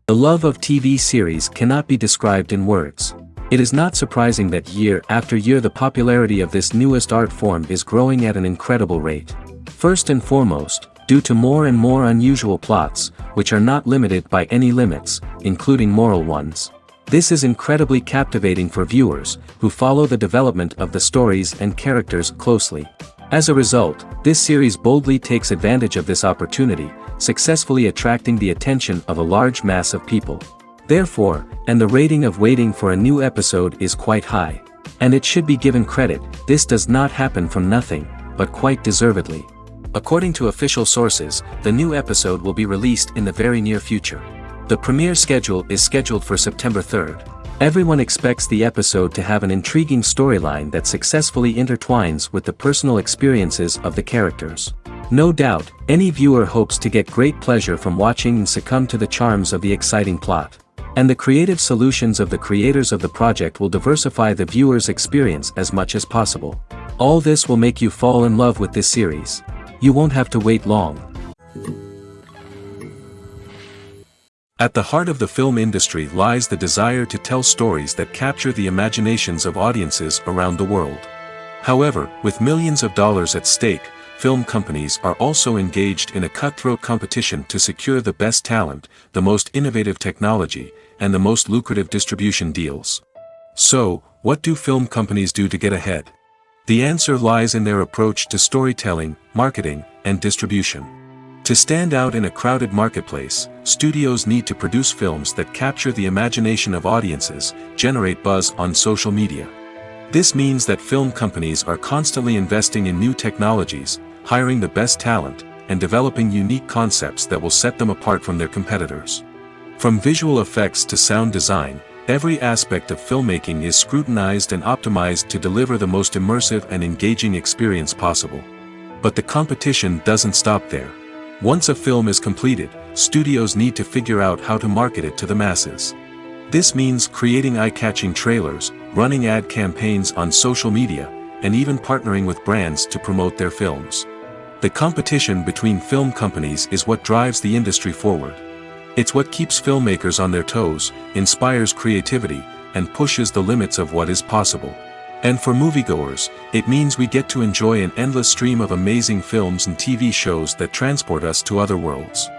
The love of TV series cannot be described in words. It is not surprising that year after year the popularity of this newest art form is growing at an incredible rate. First and foremost, due to more and more unusual plots, which are not limited by any limits, including moral ones. This is incredibly captivating for viewers, who follow the development of the stories and characters closely. As a result, this series boldly takes advantage of this opportunity, successfully attracting the attention of a large mass of people. Therefore, and the rating of waiting for a new episode is quite high. And it should be given credit, this does not happen from nothing, but quite deservedly. According to official sources, the new episode will be released in the very near future. The premiere schedule is scheduled for September 3rd. Everyone expects the episode to have an intriguing storyline that successfully intertwines with the personal experiences of the characters. No doubt, any viewer hopes to get great pleasure from watching and succumb to the charms of the exciting plot. And the creative solutions of the creators of the project will diversify the viewer's experience as much as possible. All this will make you fall in love with this series. You won't have to wait long. At the heart of the film industry lies the desire to tell stories that capture the imaginations of audiences around the world. However, with millions of dollars at stake, film companies are also engaged in a cutthroat competition to secure the best talent, the most innovative technology, and the most lucrative distribution deals. So, what do film companies do to get ahead? The answer lies in their approach to storytelling, marketing, and distribution. To stand out in a crowded marketplace, studios need to produce films that capture the imagination of audiences, generate buzz on social media. This means that film companies are constantly investing in new technologies, hiring the best talent, and developing unique concepts that will set them apart from their competitors. From visual effects to sound design, every aspect of filmmaking is scrutinized and optimized to deliver the most immersive and engaging experience possible. But the competition doesn't stop there. Once a film is completed, studios need to figure out how to market it to the masses. This means creating eye-catching trailers, running ad campaigns on social media, and even partnering with brands to promote their films. The competition between film companies is what drives the industry forward. It's what keeps filmmakers on their toes, inspires creativity, and pushes the limits of what is possible. And for moviegoers, it means we get to enjoy an endless stream of amazing films and TV shows that transport us to other worlds.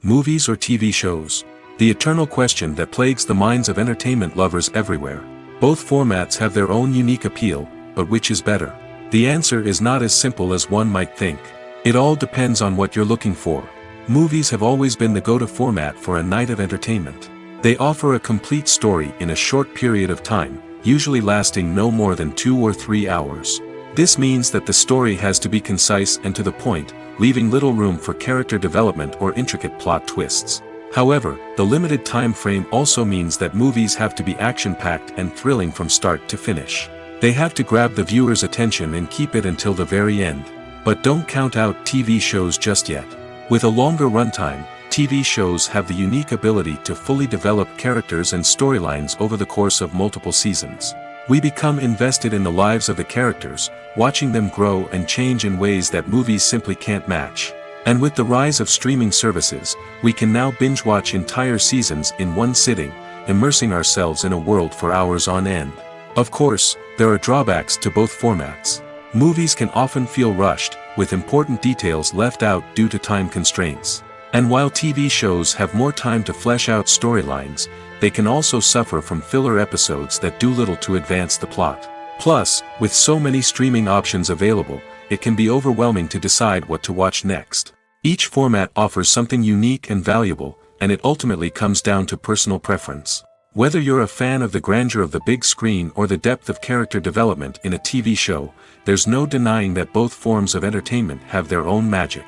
Movies or TV shows? The eternal question that plagues the minds of entertainment lovers everywhere. Both formats have their own unique appeal, but which is better? The answer is not as simple as one might think. It all depends on what you're looking for. Movies have always been the go-to format for a night of entertainment. They offer a complete story in a short period of time, usually lasting no more than 2 or 3 hours. This means that the story has to be concise and to the point, leaving little room for character development or intricate plot twists. However, the limited time frame also means that movies have to be action-packed and thrilling from start to finish. They have to grab the viewer's attention and keep it until the very end. But don't count out TV shows just yet. With a longer runtime, TV shows have the unique ability to fully develop characters and storylines over the course of multiple seasons. We become invested in the lives of the characters, watching them grow and change in ways that movies simply can't match. And with the rise of streaming services, we can now binge-watch entire seasons in one sitting, immersing ourselves in a world for hours on end. Of course, there are drawbacks to both formats. Movies can often feel rushed, with important details left out due to time constraints. And while TV shows have more time to flesh out storylines, they can also suffer from filler episodes that do little to advance the plot. Plus, with so many streaming options available, it can be overwhelming to decide what to watch next. Each format offers something unique and valuable, and it ultimately comes down to personal preference. Whether you're a fan of the grandeur of the big screen or the depth of character development in a TV show, there's no denying that both forms of entertainment have their own magic.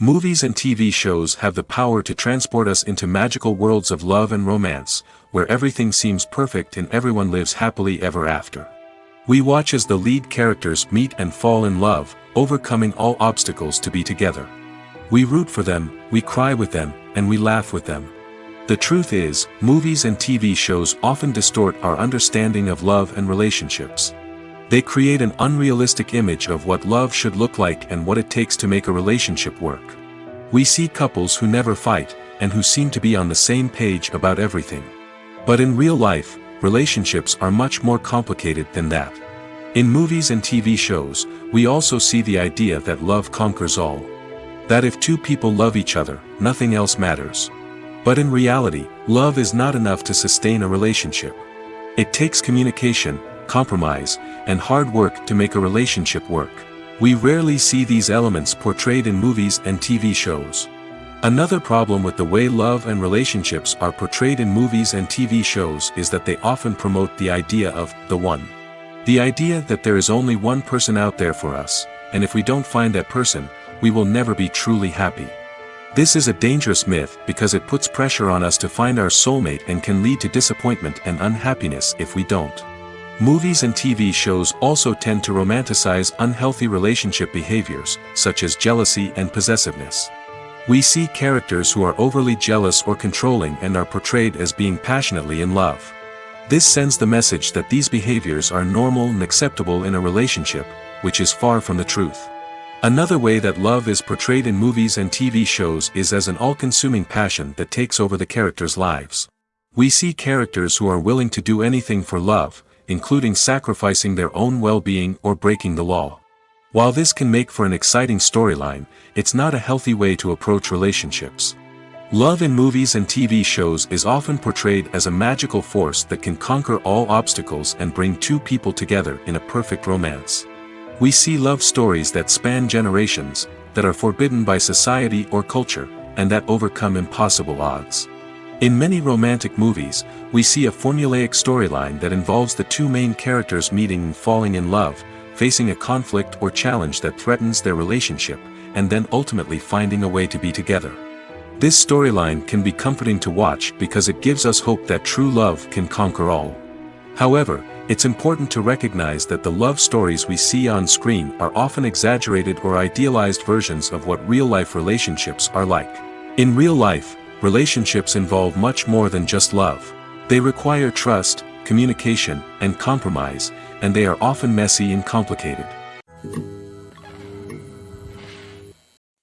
Movies and TV shows have the power to transport us into magical worlds of love and romance, where everything seems perfect and everyone lives happily ever after. We watch as the lead characters meet and fall in love, overcoming all obstacles to be together. We root for them, we cry with them, and we laugh with them. The truth is, movies and TV shows often distort our understanding of love and relationships. They create an unrealistic image of what love should look like and what it takes to make a relationship work. We see couples who never fight, and who seem to be on the same page about everything. But in real life, relationships are much more complicated than that. In movies and TV shows, we also see the idea that love conquers all. That if two people love each other, nothing else matters. But in reality, love is not enough to sustain a relationship. It takes communication, compromise, and hard work to make a relationship work. We rarely see these elements portrayed in movies and TV shows. Another problem with the way love and relationships are portrayed in movies and TV shows is that they often promote the idea of the one. The idea that there is only one person out there for us, and if we don't find that person, we will never be truly happy. This is a dangerous myth because it puts pressure on us to find our soulmate and can lead to disappointment and unhappiness if we don't. Movies and TV shows also tend to romanticize unhealthy relationship behaviors, such as jealousy and possessiveness. We see characters who are overly jealous or controlling and are portrayed as being passionately in love. This sends the message that these behaviors are normal and acceptable in a relationship, which is far from the truth. Another way that love is portrayed in movies and TV shows is as an all-consuming passion that takes over the characters' lives. We see characters who are willing to do anything for love, including sacrificing their own well-being or breaking the law. While this can make for an exciting storyline, it's not a healthy way to approach relationships. Love in movies and TV shows is often portrayed as a magical force that can conquer all obstacles and bring two people together in a perfect romance. We see love stories that span generations, that are forbidden by society or culture, and that overcome impossible odds. In many romantic movies, we see a formulaic storyline that involves the two main characters meeting and falling in love, facing a conflict or challenge that threatens their relationship, and then ultimately finding a way to be together. This storyline can be comforting to watch because it gives us hope that true love can conquer all. However, it's important to recognize that the love stories we see on screen are often exaggerated or idealized versions of what real-life relationships are like. In real life, relationships involve much more than just love. They require trust, communication, and compromise, and they are often messy and complicated.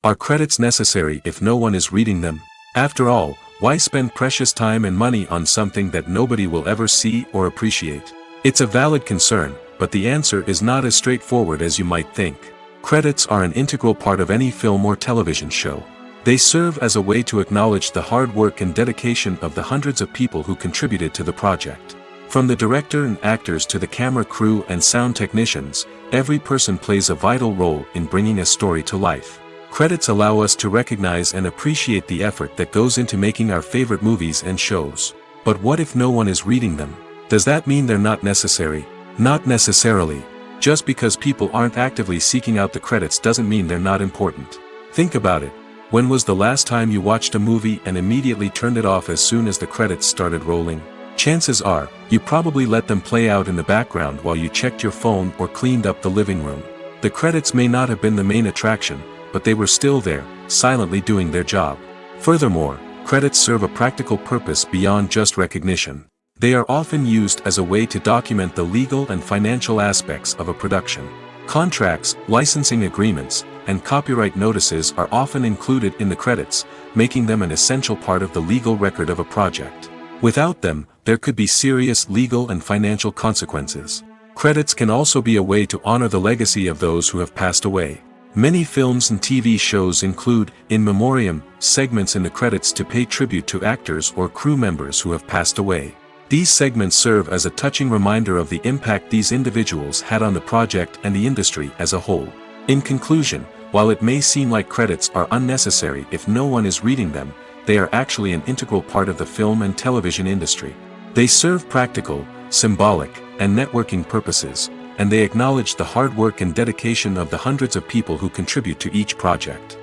Are credits necessary if no one is reading them? After all, why spend precious time and money on something that nobody will ever see or appreciate? It's a valid concern, but the answer is not as straightforward as you might think. Credits are an integral part of any film or television show. They serve as a way to acknowledge the hard work and dedication of the hundreds of people who contributed to the project. From the director and actors to the camera crew and sound technicians, every person plays a vital role in bringing a story to life. Credits allow us to recognize and appreciate the effort that goes into making our favorite movies and shows. But what if no one is reading them? Does that mean they're not necessary? Not necessarily. Just because people aren't actively seeking out the credits doesn't mean they're not important. Think about it. When was the last time you watched a movie and immediately turned it off as soon as the credits started rolling? Chances are, you probably let them play out in the background while you checked your phone or cleaned up the living room. The credits may not have been the main attraction, but they were still there, silently doing their job. Furthermore, credits serve a practical purpose beyond just recognition. They are often used as a way to document the legal and financial aspects of a production. Contracts, licensing agreements, and copyright notices are often included in the credits, making them an essential part of the legal record of a project. Without them, there could be serious legal and financial consequences. Credits can also be a way to honor the legacy of those who have passed away. Many films and TV shows include, in memoriam, segments in the credits to pay tribute to actors or crew members who have passed away. These segments serve as a touching reminder of the impact these individuals had on the project and the industry as a whole. In conclusion, while it may seem like credits are unnecessary if no one is reading them, they are actually an integral part of the film and television industry. They serve practical, symbolic, and networking purposes, and they acknowledge the hard work and dedication of the hundreds of people who contribute to each project.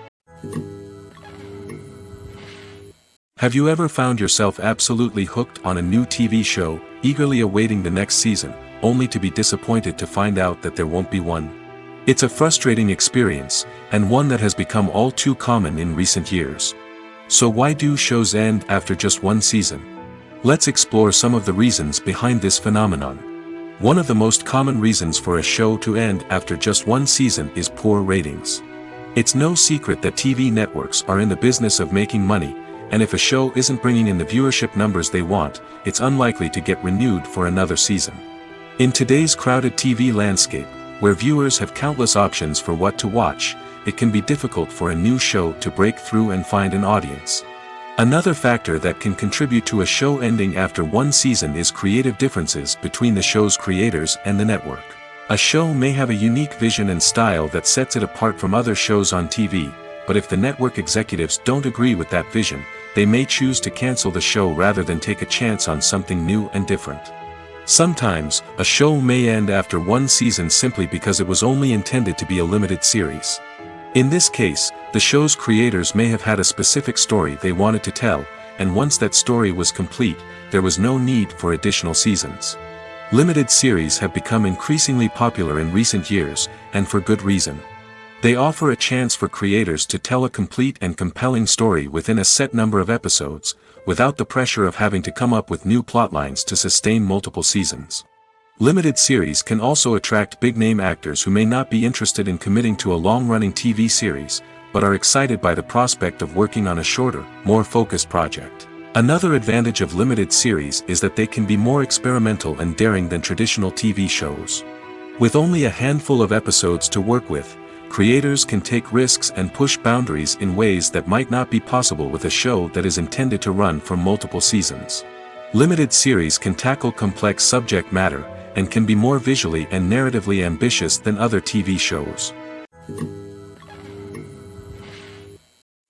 Have you ever found yourself absolutely hooked on a new TV show, eagerly awaiting the next season, only to be disappointed to find out that there won't be one? It's a frustrating experience, and one that has become all too common in recent years. So why do shows end after just one season? Let's explore some of the reasons behind this phenomenon. One of the most common reasons for a show to end after just one season is poor ratings. It's no secret that TV networks are in the business of making money, and if a show isn't bringing in the viewership numbers they want, it's unlikely to get renewed for another season. In today's crowded TV landscape, where viewers have countless options for what to watch, it can be difficult for a new show to break through and find an audience. Another factor that can contribute to a show ending after one season is creative differences between the show's creators and the network. A show may have a unique vision and style that sets it apart from other shows on TV, but if the network executives don't agree with that vision, they may choose to cancel the show rather than take a chance on something new and different. Sometimes, a show may end after one season simply because it was only intended to be a limited series. In this case, the show's creators may have had a specific story they wanted to tell, and once that story was complete, there was no need for additional seasons. Limited series have become increasingly popular in recent years, and for good reason. They offer a chance for creators to tell a complete and compelling story within a set number of episodes, without the pressure of having to come up with new plotlines to sustain multiple seasons. Limited series can also attract big-name actors who may not be interested in committing to a long-running TV series, but are excited by the prospect of working on a shorter, more focused project. Another advantage of limited series is that they can be more experimental and daring than traditional TV shows. With only a handful of episodes to work with, creators can take risks and push boundaries in ways that might not be possible with a show that is intended to run for multiple seasons. Limited series can tackle complex subject matter, and can be more visually and narratively ambitious than other TV shows.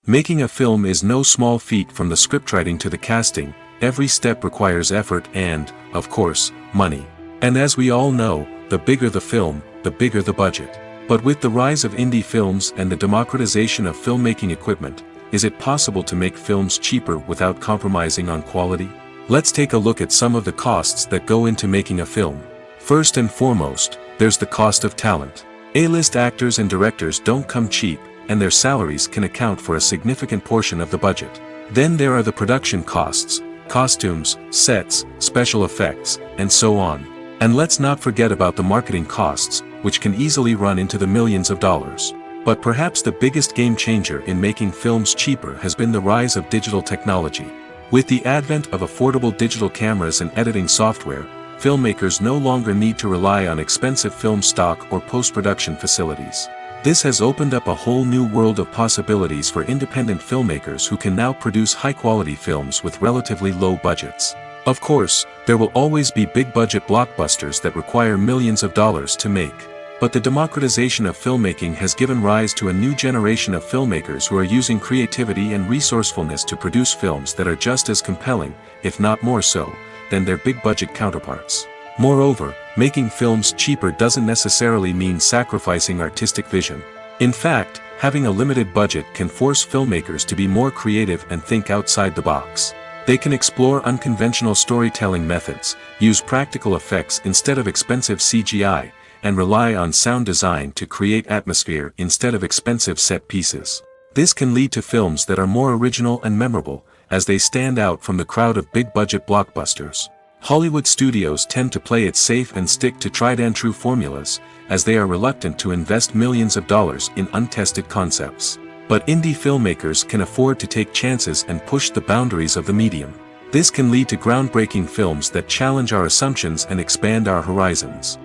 Making a film is no small feat. From the scriptwriting to the casting, every step requires effort and, of course, money. And as we all know, the bigger the film, the bigger the budget. But with the rise of indie films and the democratization of filmmaking equipment, is it possible to make films cheaper without compromising on quality? Let's take a look at some of the costs that go into making a film. First and foremost, there's the cost of talent. A-list actors and directors don't come cheap, and their salaries can account for a significant portion of the budget. Then there are the production costs, costumes, sets, special effects, and so on. And let's not forget about the marketing costs, which can easily run into the millions of dollars. But perhaps the biggest game changer in making films cheaper has been the rise of digital technology. With the advent of affordable digital cameras and editing software, filmmakers no longer need to rely on expensive film stock or post-production facilities. This has opened up a whole new world of possibilities for independent filmmakers who can now produce high-quality films with relatively low budgets. Of course, there will always be big-budget blockbusters that require millions of dollars to make. But the democratization of filmmaking has given rise to a new generation of filmmakers who are using creativity and resourcefulness to produce films that are just as compelling, if not more so, than their big-budget counterparts. Moreover, making films cheaper doesn't necessarily mean sacrificing artistic vision. In fact, having a limited budget can force filmmakers to be more creative and think outside the box. They can explore unconventional storytelling methods, use practical effects instead of expensive CGI, and rely on sound design to create atmosphere instead of expensive set pieces. This can lead to films that are more original and memorable, as they stand out from the crowd of big-budget blockbusters. Hollywood studios tend to play it safe and stick to tried-and-true formulas, as they are reluctant to invest millions of dollars in untested concepts. But indie filmmakers can afford to take chances and push the boundaries of the medium. This can lead to groundbreaking films that challenge our assumptions and expand our horizons.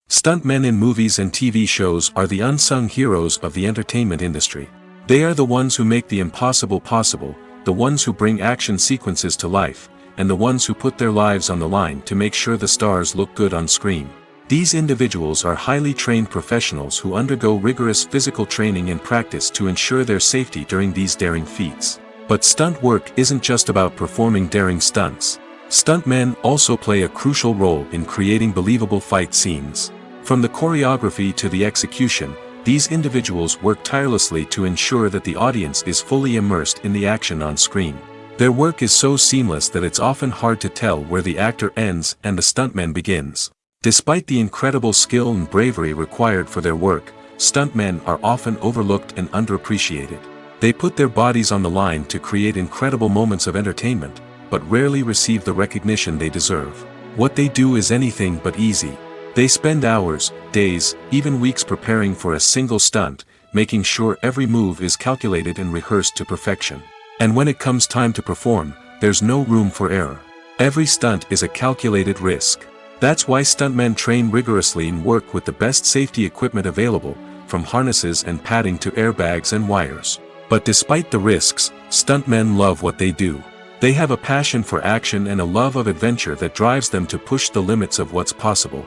Stuntmen in movies and TV shows are the unsung heroes of the entertainment industry. They are the ones who make the impossible possible, the ones who bring action sequences to life, and the ones who put their lives on the line to make sure the stars look good on screen. These individuals are highly trained professionals who undergo rigorous physical training and practice to ensure their safety during these daring feats. But stunt work isn't just about performing daring stunts. Stuntmen also play a crucial role in creating believable fight scenes. From the choreography to the execution, these individuals work tirelessly to ensure that the audience is fully immersed in the action on screen. Their work is so seamless that it's often hard to tell where the actor ends and the stuntman begins. Despite the incredible skill and bravery required for their work, stuntmen are often overlooked and underappreciated. They put their bodies on the line to create incredible moments of entertainment, but rarely receive the recognition they deserve. What they do is anything but easy. They spend hours, days, even weeks preparing for a single stunt, making sure every move is calculated and rehearsed to perfection. And when it comes time to perform, there's no room for error. Every stunt is a calculated risk. That's why stuntmen train rigorously and work with the best safety equipment available, from harnesses and padding to airbags and wires. But despite the risks, stuntmen love what they do. They have a passion for action and a love of adventure that drives them to push the limits of what's possible.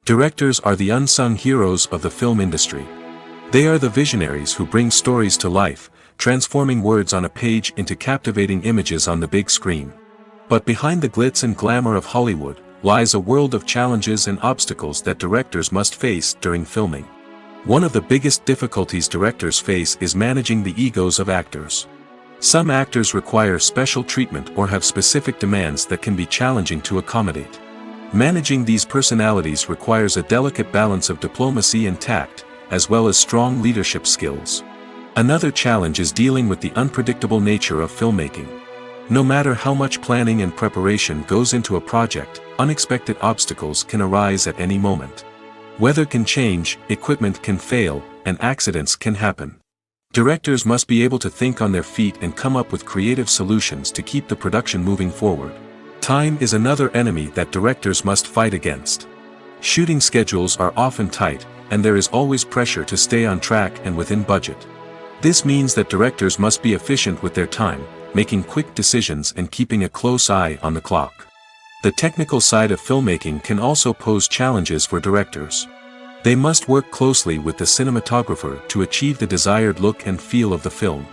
Directors are the unsung heroes of the film industry. They are the visionaries who bring stories to life, transforming words on a page into captivating images on the big screen. But behind the glitz and glamour of Hollywood, lies a world of challenges and obstacles that directors must face during filming. One of the biggest difficulties directors face is managing the egos of actors. Some actors require special treatment or have specific demands that can be challenging to accommodate. Managing these personalities requires a delicate balance of diplomacy and tact, as well as strong leadership skills. Another challenge is dealing with the unpredictable nature of filmmaking. No matter how much planning and preparation goes into a project, unexpected obstacles can arise at any moment. Weather can change, equipment can fail, and accidents can happen. Directors must be able to think on their feet and come up with creative solutions to keep the production moving forward. Time is another enemy that directors must fight against. Shooting schedules are often tight, and there is always pressure to stay on track and within budget. This means that directors must be efficient with their time, making quick decisions and keeping a close eye on the clock. The technical side of filmmaking can also pose challenges for directors. They must work closely with the cinematographer to achieve the desired look and feel of the film.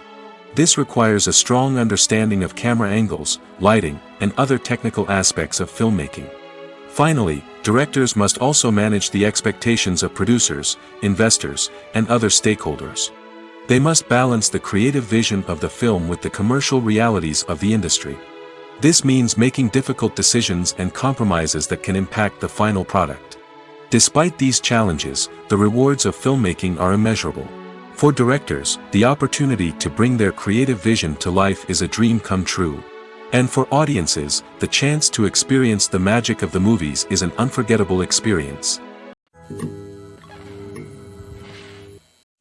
This requires a strong understanding of camera angles, lighting, and other technical aspects of filmmaking. Finally, directors must also manage the expectations of producers, investors, and other stakeholders. They must balance the creative vision of the film with the commercial realities of the industry. This means making difficult decisions and compromises that can impact the final product. Despite these challenges, the rewards of filmmaking are immeasurable. For directors, the opportunity to bring their creative vision to life is a dream come true. And for audiences, the chance to experience the magic of the movies is an unforgettable experience.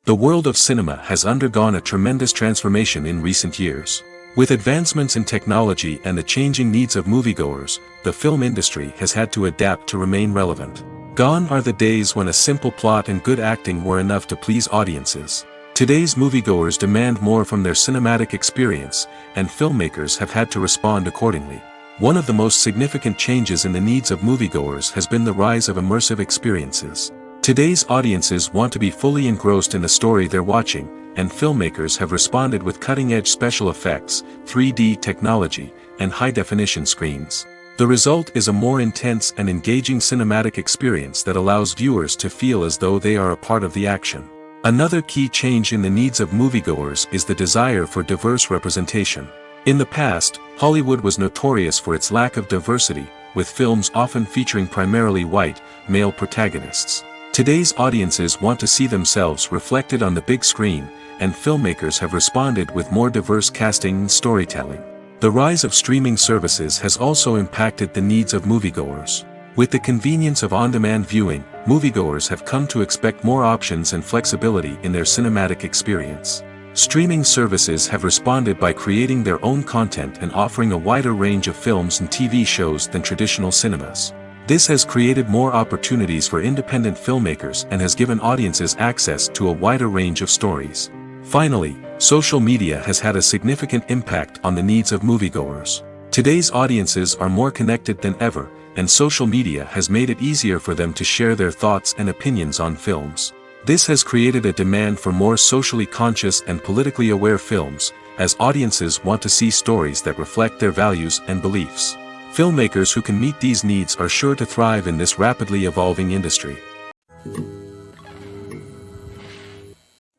The world of cinema has undergone a tremendous transformation in recent years. With advancements in technology and the changing needs of moviegoers, the film industry has had to adapt to remain relevant. Gone are the days when a simple plot and good acting were enough to please audiences. Today's moviegoers demand more from their cinematic experience, and filmmakers have had to respond accordingly. One of the most significant changes in the needs of moviegoers has been the rise of immersive experiences. Today's audiences want to be fully engrossed in the story they're watching, and filmmakers have responded with cutting-edge special effects, 3D technology, and high-definition screens. The result is a more intense and engaging cinematic experience that allows viewers to feel as though they are a part of the action. Another key change in the needs of moviegoers is the desire for diverse representation. In the past, Hollywood was notorious for its lack of diversity, with films often featuring primarily white, male protagonists. Today's audiences want to see themselves reflected on the big screen, and filmmakers have responded with more diverse casting and storytelling. The rise of streaming services has also impacted the needs of moviegoers. With the convenience of on-demand viewing, moviegoers have come to expect more options and flexibility in their cinematic experience. Streaming services have responded by creating their own content and offering a wider range of films and TV shows than traditional cinemas. This has created more opportunities for independent filmmakers and has given audiences access to a wider range of stories. Finally, social media has had a significant impact on the needs of moviegoers. Today's audiences are more connected than ever, and social media has made it easier for them to share their thoughts and opinions on films. This has created a demand for more socially conscious and politically aware films, as audiences want to see stories that reflect their values and beliefs. Filmmakers who can meet these needs are sure to thrive in this rapidly evolving industry.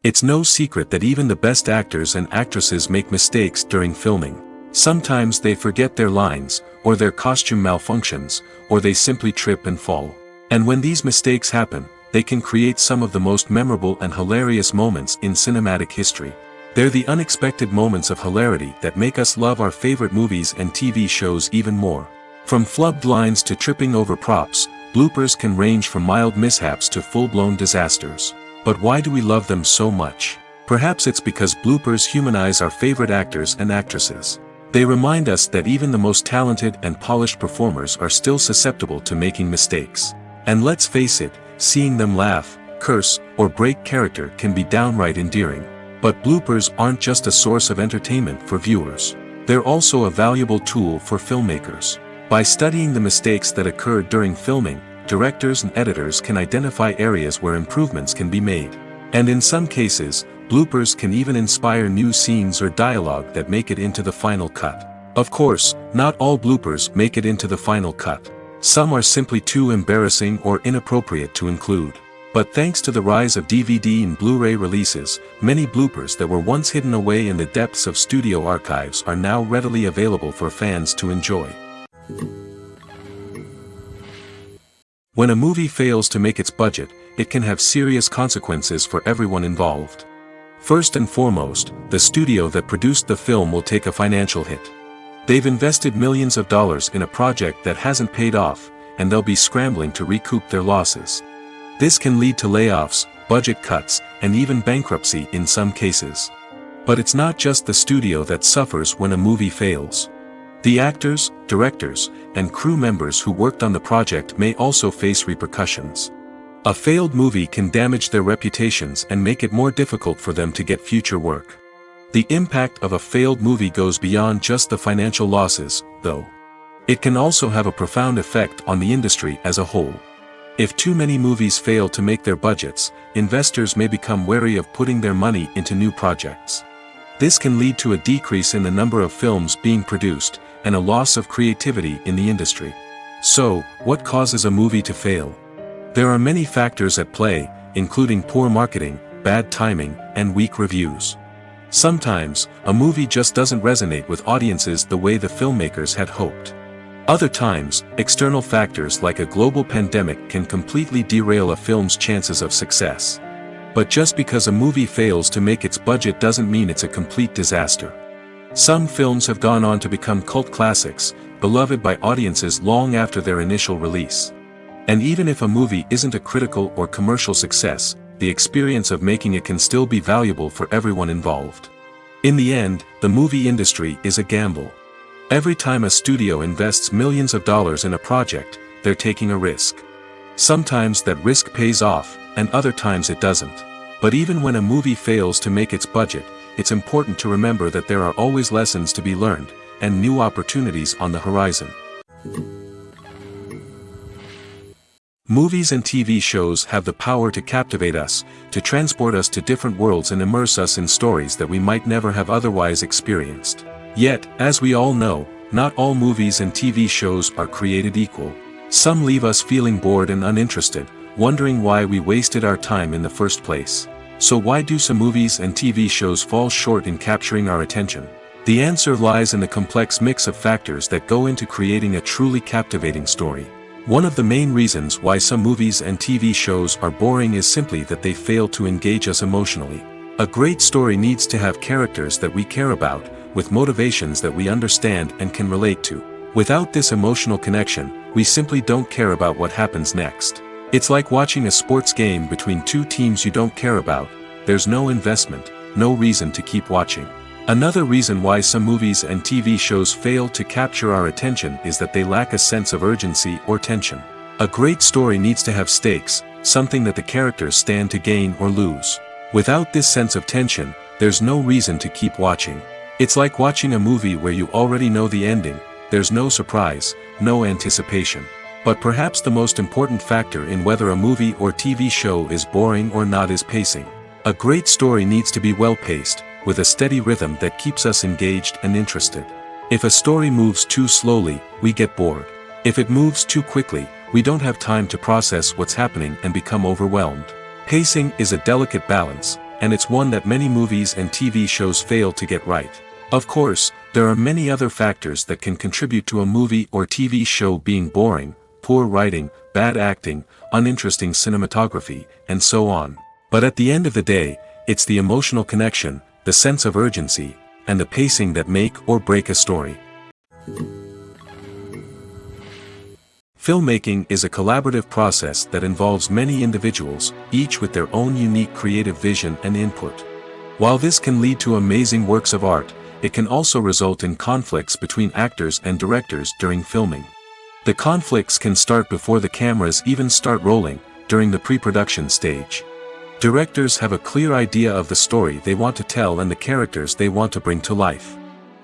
It's no secret that even the best actors and actresses make mistakes during filming. Sometimes they forget their lines, or their costume malfunctions, or they simply trip and fall. And when these mistakes happen, they can create some of the most memorable and hilarious moments in cinematic history. They're the unexpected moments of hilarity that make us love our favorite movies and TV shows even more. From flubbed lines to tripping over props, bloopers can range from mild mishaps to full-blown disasters. But why do we love them so much? Perhaps it's because bloopers humanize our favorite actors and actresses. They remind us that even the most talented and polished performers are still susceptible to making mistakes. And let's face it, seeing them laugh, curse, or break character can be downright endearing. But bloopers aren't just a source of entertainment for viewers. They're also a valuable tool for filmmakers. By studying the mistakes that occurred during filming, directors and editors can identify areas where improvements can be made. And in some cases, bloopers can even inspire new scenes or dialogue that make it into the final cut. Of course, not all bloopers make it into the final cut. Some are simply too embarrassing or inappropriate to include. But thanks to the rise of DVD and Blu-ray releases, many bloopers that were once hidden away in the depths of studio archives are now readily available for fans to enjoy. When a movie fails to make its budget, it can have serious consequences for everyone involved. First and foremost, the studio that produced the film will take a financial hit. They've invested millions of dollars in a project that hasn't paid off, and they'll be scrambling to recoup their losses. This can lead to layoffs, budget cuts, and even bankruptcy in some cases. But it's not just the studio that suffers when a movie fails. The actors, directors, and crew members who worked on the project may also face repercussions. A failed movie can damage their reputations and make it more difficult for them to get future work. The impact of a failed movie goes beyond just the financial losses, though. It can also have a profound effect on the industry as a whole. If too many movies fail to make their budgets, investors may become wary of putting their money into new projects. This can lead to a decrease in the number of films being produced, and a loss of creativity in the industry. So, what causes a movie to fail? There are many factors at play, including poor marketing, bad timing, and weak reviews. Sometimes, a movie just doesn't resonate with audiences the way the filmmakers had hoped. Other times, external factors like a global pandemic can completely derail a film's chances of success. But just because a movie fails to make its budget doesn't mean it's a complete disaster. Some films have gone on to become cult classics, beloved by audiences long after their initial release. And even if a movie isn't a critical or commercial success, the experience of making it can still be valuable for everyone involved. In the end, the movie industry is a gamble. Every time a studio invests millions of dollars in a project, they're taking a risk. Sometimes that risk pays off, and other times it doesn't. But even when a movie fails to make its budget, it's important to remember that there are always lessons to be learned, and new opportunities on the horizon. Movies and TV shows have the power to captivate us, to transport us to different worlds and immerse us in stories that we might never have otherwise experienced. Yet, as we all know, not all movies and TV shows are created equal. Some leave us feeling bored and uninterested, wondering why we wasted our time in the first place. So why do some movies and TV shows fall short in capturing our attention? The answer lies in the complex mix of factors that go into creating a truly captivating story. One of the main reasons why some movies and TV shows are boring is simply that they fail to engage us emotionally. A great story needs to have characters that we care about, with motivations that we understand and can relate to. Without this emotional connection, we simply don't care about what happens next. It's like watching a sports game between two teams you don't care about. There's no investment, no reason to keep watching. Another reason why some movies and TV shows fail to capture our attention is that they lack a sense of urgency or tension. A great story needs to have stakes, something that the characters stand to gain or lose. Without this sense of tension, there's no reason to keep watching. It's like watching a movie where you already know the ending. There's no surprise, no anticipation. But perhaps the most important factor in whether a movie or TV show is boring or not is pacing. A great story needs to be well-paced, with a steady rhythm that keeps us engaged and interested. If a story moves too slowly, we get bored. If it moves too quickly, we don't have time to process what's happening and become overwhelmed. Pacing is a delicate balance, and it's one that many movies and TV shows fail to get right. Of course, there are many other factors that can contribute to a movie or TV show being boring: poor writing, bad acting, uninteresting cinematography, and so on. But at the end of the day, it's the emotional connection, the sense of urgency, and the pacing that make or break a story. Filmmaking is a collaborative process that involves many individuals, each with their own unique creative vision and input. While this can lead to amazing works of art, it can also result in conflicts between actors and directors during filming. The conflicts can start before the cameras even start rolling, during the pre-production stage. Directors have a clear idea of the story they want to tell and the characters they want to bring to life.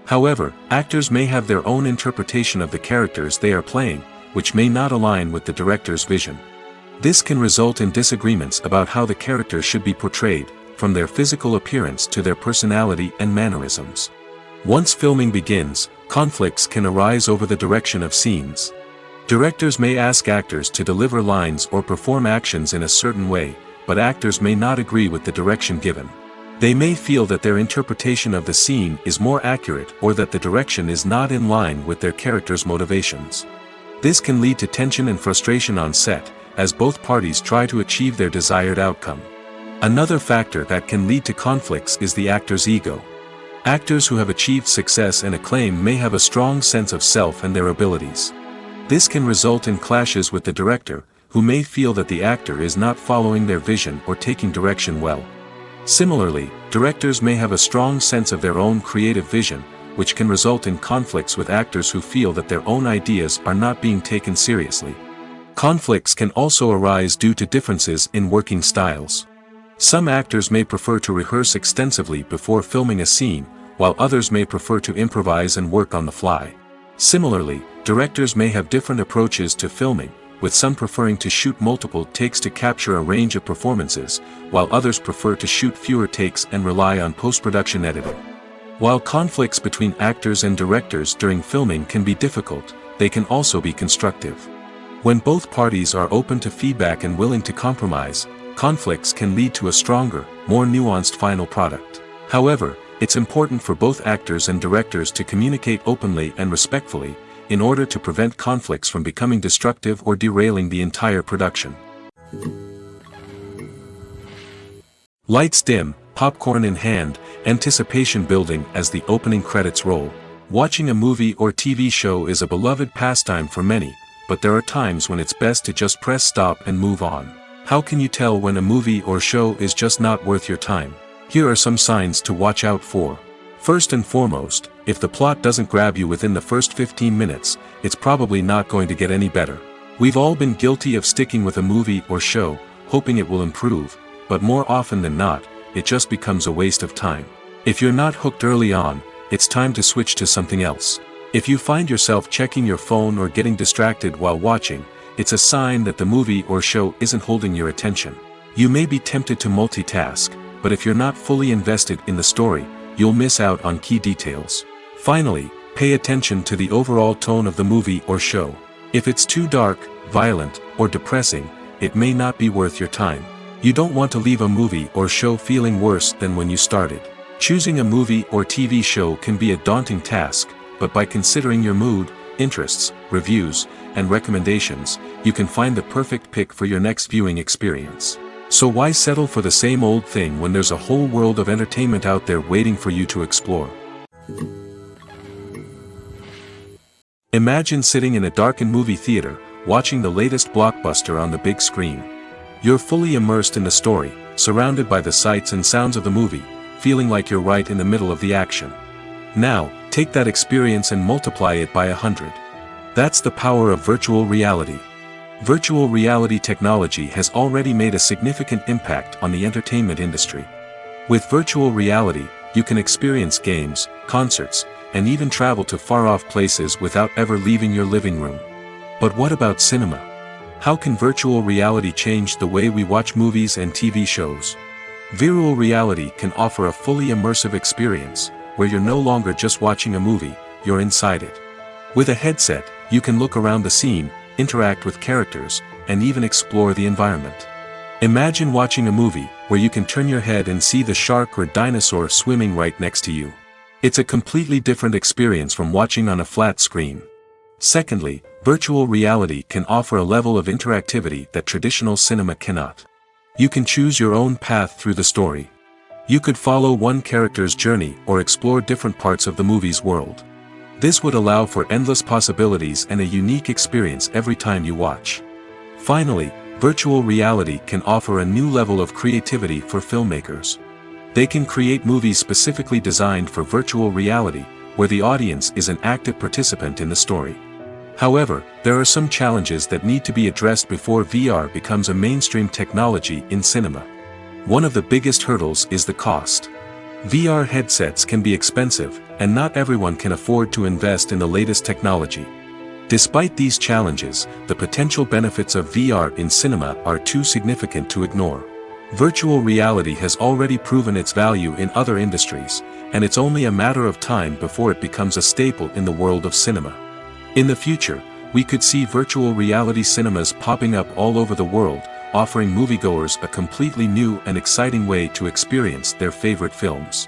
However, actors may have their own interpretation of the characters they are playing, which may not align with the director's vision. This can result in disagreements about how the characters should be portrayed, from their physical appearance to their personality and mannerisms. Once filming begins, conflicts can arise over the direction of scenes. Directors may ask actors to deliver lines or perform actions in a certain way, but actors may not agree with the direction given. They may feel that their interpretation of the scene is more accurate or that the direction is not in line with their character's motivations. This can lead to tension and frustration on set, as both parties try to achieve their desired outcome. Another factor that can lead to conflicts is the actor's ego. Actors who have achieved success and acclaim may have a strong sense of self and their abilities. This can result in clashes with the director, who may feel that the actor is not following their vision or taking direction well. Similarly, directors may have a strong sense of their own creative vision, which can result in conflicts with actors who feel that their own ideas are not being taken seriously. Conflicts can also arise due to differences in working styles. Some actors may prefer to rehearse extensively before filming a scene, while others may prefer to improvise and work on the fly. Similarly, directors may have different approaches to filming, with some preferring to shoot multiple takes to capture a range of performances, while others prefer to shoot fewer takes and rely on post-production editing. While conflicts between actors and directors during filming can be difficult, they can also be constructive. When both parties are open to feedback and willing to compromise, conflicts can lead to a stronger, more nuanced final product. However, it's important for both actors and directors to communicate openly and respectfully, in order to prevent conflicts from becoming destructive or derailing the entire production. Lights dim, popcorn in hand, anticipation building as the opening credits roll. Watching a movie or TV show is a beloved pastime for many, but there are times when it's best to just press stop and move on. How can you tell when a movie or show is just not worth your time? Here are some signs to watch out for. First and foremost, if the plot doesn't grab you within the first 15 minutes, it's probably not going to get any better. We've all been guilty of sticking with a movie or show, hoping it will improve, but more often than not, it just becomes a waste of time. If you're not hooked early on, it's time to switch to something else. If you find yourself checking your phone or getting distracted while watching, it's a sign that the movie or show isn't holding your attention. You may be tempted to multitask, but if you're not fully invested in the story, you'll miss out on key details. Finally, pay attention to the overall tone of the movie or show. If it's too dark, violent, or depressing, it may not be worth your time. You don't want to leave a movie or show feeling worse than when you started. Choosing a movie or TV show can be a daunting task, but by considering your mood, interests, reviews, and recommendations, you can find the perfect pick for your next viewing experience. So why settle for the same old thing when there's a whole world of entertainment out there waiting for you to explore? Imagine sitting in a darkened movie theater, watching the latest blockbuster on the big screen. You're fully immersed in the story, surrounded by the sights and sounds of the movie, feeling like you're right in the middle of the action. Now, take that experience and multiply it by 100. That's the power of virtual reality. Virtual reality technology has already made a significant impact on the entertainment industry. With virtual reality, you can experience games, concerts, and even travel to far-off places without ever leaving your living room. But what about cinema? How can virtual reality change the way we watch movies and TV shows? Virtual reality can offer a fully immersive experience, where you're no longer just watching a movie, you're inside it. With a headset, you can look around the scene, interact with characters, and even explore the environment. Imagine watching a movie where you can turn your head and see the shark or dinosaur swimming right next to you. It's a completely different experience from watching on a flat screen. Secondly, virtual reality can offer a level of interactivity that traditional cinema cannot. You can choose your own path through the story. You could follow one character's journey or explore different parts of the movie's world. This would allow for endless possibilities and a unique experience every time you watch. Finally, virtual reality can offer a new level of creativity for filmmakers. They can create movies specifically designed for virtual reality, where the audience is an active participant in the story. However, there are some challenges that need to be addressed before VR becomes a mainstream technology in cinema. One of the biggest hurdles is the cost. VR headsets can be expensive, and not everyone can afford to invest in the latest technology. Despite these challenges, the potential benefits of VR in cinema are too significant to ignore. Virtual reality has already proven its value in other industries, and it's only a matter of time before it becomes a staple in the world of cinema. In the future, we could see virtual reality cinemas popping up all over the world, offering moviegoers a completely new and exciting way to experience their favorite films.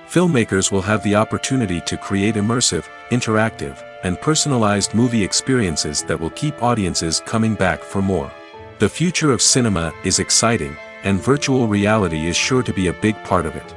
Filmmakers will have the opportunity to create immersive, interactive, and personalized movie experiences that will keep audiences coming back for more. The future of cinema is exciting, and virtual reality is sure to be a big part of it.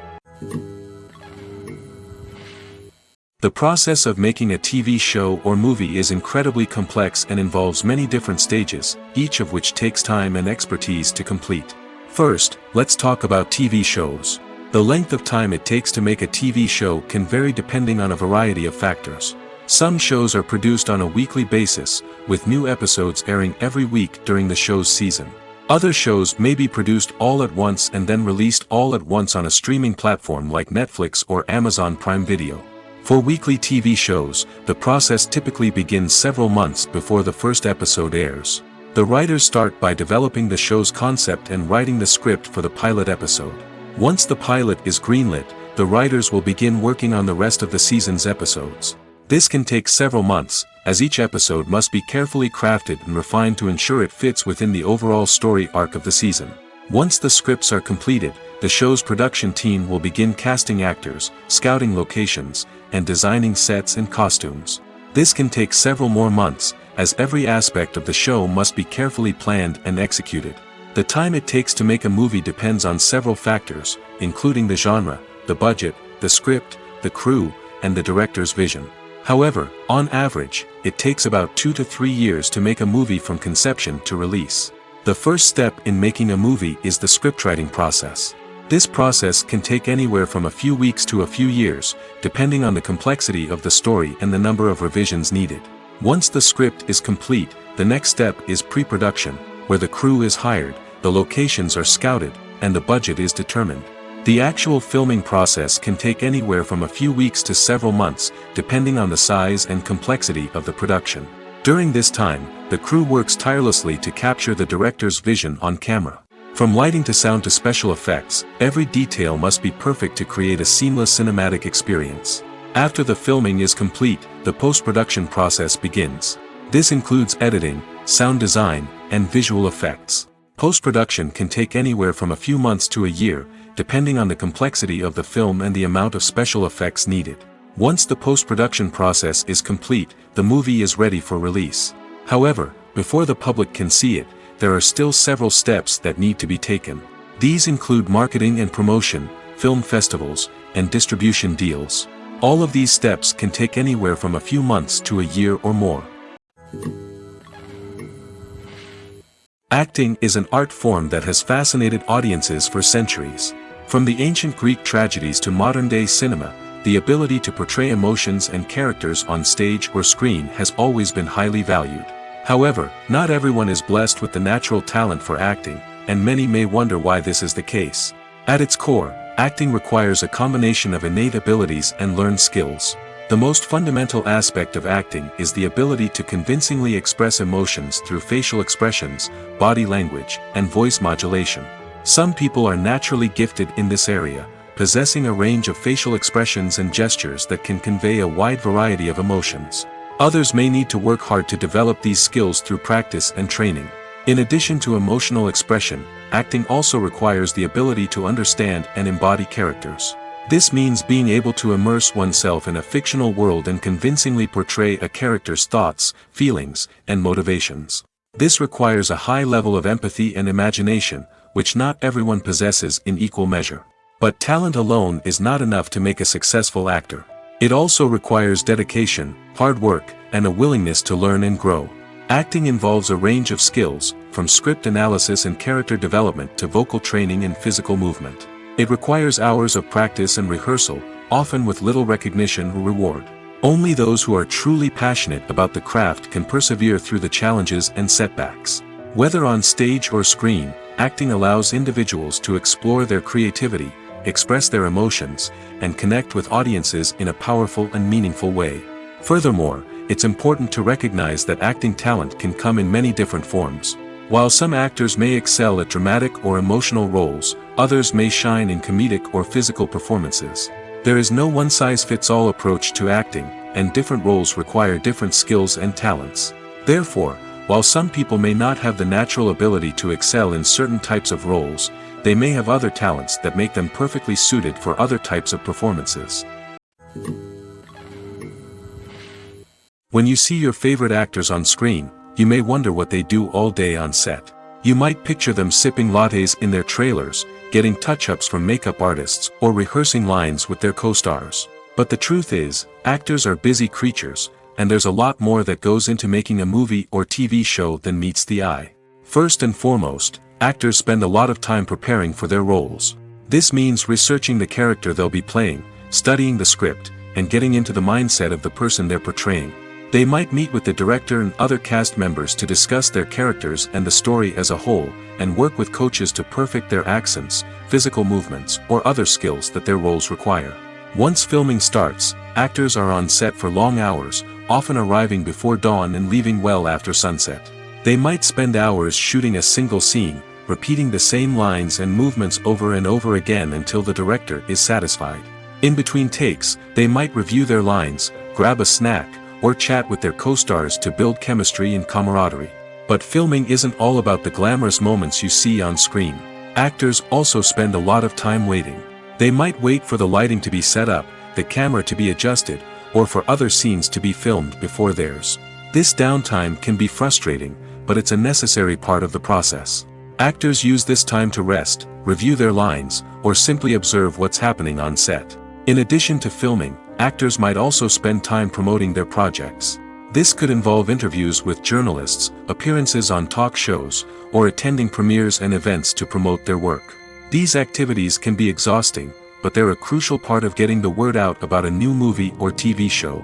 The process of making a TV show or movie is incredibly complex and involves many different stages, each of which takes time and expertise to complete. First, let's talk about TV shows. The length of time it takes to make a TV show can vary depending on a variety of factors. Some shows are produced on a weekly basis, with new episodes airing every week during the show's season. Other shows may be produced all at once and then released all at once on a streaming platform like Netflix or Amazon Prime Video. For weekly TV shows, the process typically begins several months before the first episode airs. The writers start by developing the show's concept and writing the script for the pilot episode. Once the pilot is greenlit, the writers will begin working on the rest of the season's episodes. This can take several months, as each episode must be carefully crafted and refined to ensure it fits within the overall story arc of the season. Once the scripts are completed, the show's production team will begin casting actors, scouting locations, and designing sets and costumes. This can take several more months, as every aspect of the show must be carefully planned and executed. The time it takes to make a movie depends on several factors, including the genre, the budget, the script, the crew, and the director's vision. However, on average, it takes about 2 to 3 years to make a movie from conception to release. The first step in making a movie is the scriptwriting process. This process can take anywhere from a few weeks to a few years, depending on the complexity of the story and the number of revisions needed. Once the script is complete, the next step is pre-production, where the crew is hired, the locations are scouted, and the budget is determined. The actual filming process can take anywhere from a few weeks to several months, depending on the size and complexity of the production. During this time, the crew works tirelessly to capture the director's vision on camera. From lighting to sound to special effects, every detail must be perfect to create a seamless cinematic experience. After the filming is complete, the post-production process begins. This includes editing, sound design, and visual effects. Post-production can take anywhere from a few months to a year, depending on the complexity of the film and the amount of special effects needed. Once the post-production process is complete, the movie is ready for release. However, before the public can see it, there are still several steps that need to be taken. These include marketing and promotion, film festivals, and distribution deals. All of these steps can take anywhere from a few months to a year or more. Acting is an art form that has fascinated audiences for centuries. From the ancient Greek tragedies to modern-day cinema, the ability to portray emotions and characters on stage or screen has always been highly valued. However, not everyone is blessed with the natural talent for acting, and many may wonder why this is the case. At its core, acting requires a combination of innate abilities and learned skills. The most fundamental aspect of acting is the ability to convincingly express emotions through facial expressions, body language, and voice modulation. Some people are naturally gifted in this area, possessing a range of facial expressions and gestures that can convey a wide variety of emotions. Others may need to work hard to develop these skills through practice and training. In addition to emotional expression, acting also requires the ability to understand and embody characters. This means being able to immerse oneself in a fictional world and convincingly portray a character's thoughts, feelings, and motivations. This requires a high level of empathy and imagination, which not everyone possesses in equal measure. But talent alone is not enough to make a successful actor. It also requires dedication, hard work, and a willingness to learn and grow. Acting involves a range of skills, from script analysis and character development to vocal training and physical movement. It requires hours of practice and rehearsal, often with little recognition or reward. Only those who are truly passionate about the craft can persevere through the challenges and setbacks. Whether on stage or screen, acting allows individuals to explore their creativity, express their emotions, and connect with audiences in a powerful and meaningful way. Furthermore, it's important to recognize that acting talent can come in many different forms. While some actors may excel at dramatic or emotional roles, others may shine in comedic or physical performances. There is no one-size-fits-all approach to acting, and different roles require different skills and talents. Therefore, while some people may not have the natural ability to excel in certain types of roles, they may have other talents that make them perfectly suited for other types of performances. When you see your favorite actors on screen, you may wonder what they do all day on set. You might picture them sipping lattes in their trailers, getting touch-ups from makeup artists, or rehearsing lines with their co-stars. But the truth is, actors are busy creatures, and there's a lot more that goes into making a movie or TV show than meets the eye. First and foremost, actors spend a lot of time preparing for their roles. This means researching the character they'll be playing, studying the script, and getting into the mindset of the person they're portraying. They might meet with the director and other cast members to discuss their characters and the story as a whole, and work with coaches to perfect their accents, physical movements, or other skills that their roles require. Once filming starts, actors are on set for long hours, often arriving before dawn and leaving well after sunset. They might spend hours shooting a single scene, repeating the same lines and movements over and over again until the director is satisfied. In between takes, they might review their lines, grab a snack, or chat with their co-stars to build chemistry and camaraderie. But filming isn't all about the glamorous moments you see on screen. Actors also spend a lot of time waiting. They might wait for the lighting to be set up, the camera to be adjusted, or for other scenes to be filmed before theirs. This downtime can be frustrating, but it's a necessary part of the process. Actors use this time to rest, review their lines, or simply observe what's happening on set. In addition to filming, actors might also spend time promoting their projects. This could involve interviews with journalists, appearances on talk shows, or attending premieres and events to promote their work. These activities can be exhausting, but they're a crucial part of getting the word out about a new movie or TV show.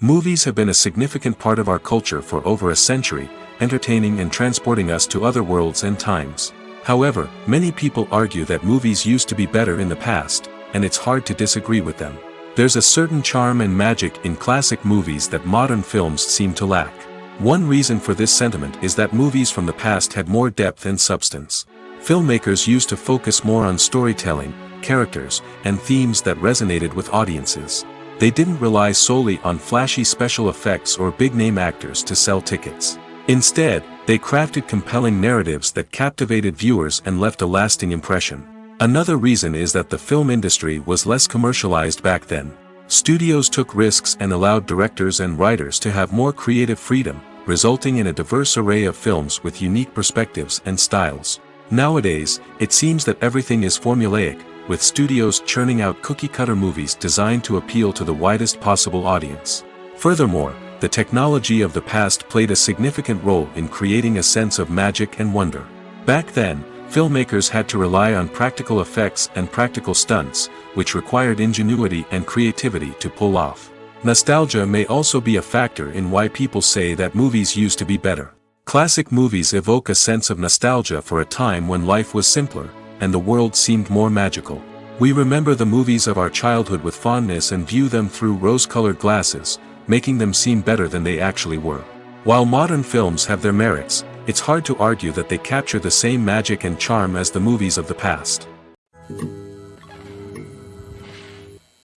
Movies have been a significant part of our culture for over a century, entertaining and transporting us to other worlds and times. However, many people argue that movies used to be better in the past, and it's hard to disagree with them. There's a certain charm and magic in classic movies that modern films seem to lack. One reason for this sentiment is that movies from the past had more depth and substance. Filmmakers used to focus more on storytelling, characters, and themes that resonated with audiences. They didn't rely solely on flashy special effects or big-name actors to sell tickets. Instead, they crafted compelling narratives that captivated viewers and left a lasting impression. Another reason is that the film industry was less commercialized back then. Studios took risks and allowed directors and writers to have more creative freedom, resulting in a diverse array of films with unique perspectives and styles. Nowadays, it seems that everything is formulaic, with studios churning out cookie-cutter movies designed to appeal to the widest possible audience. Furthermore, the technology of the past played a significant role in creating a sense of magic and wonder. Back then, filmmakers had to rely on practical effects and practical stunts, which required ingenuity and creativity to pull off. Nostalgia may also be a factor in why people say that movies used to be better. Classic movies evoke a sense of nostalgia for a time when life was simpler, and the world seemed more magical. We remember the movies of our childhood with fondness and view them through rose-colored glasses, making them seem better than they actually were. While modern films have their merits, it's hard to argue that they capture the same magic and charm as the movies of the past.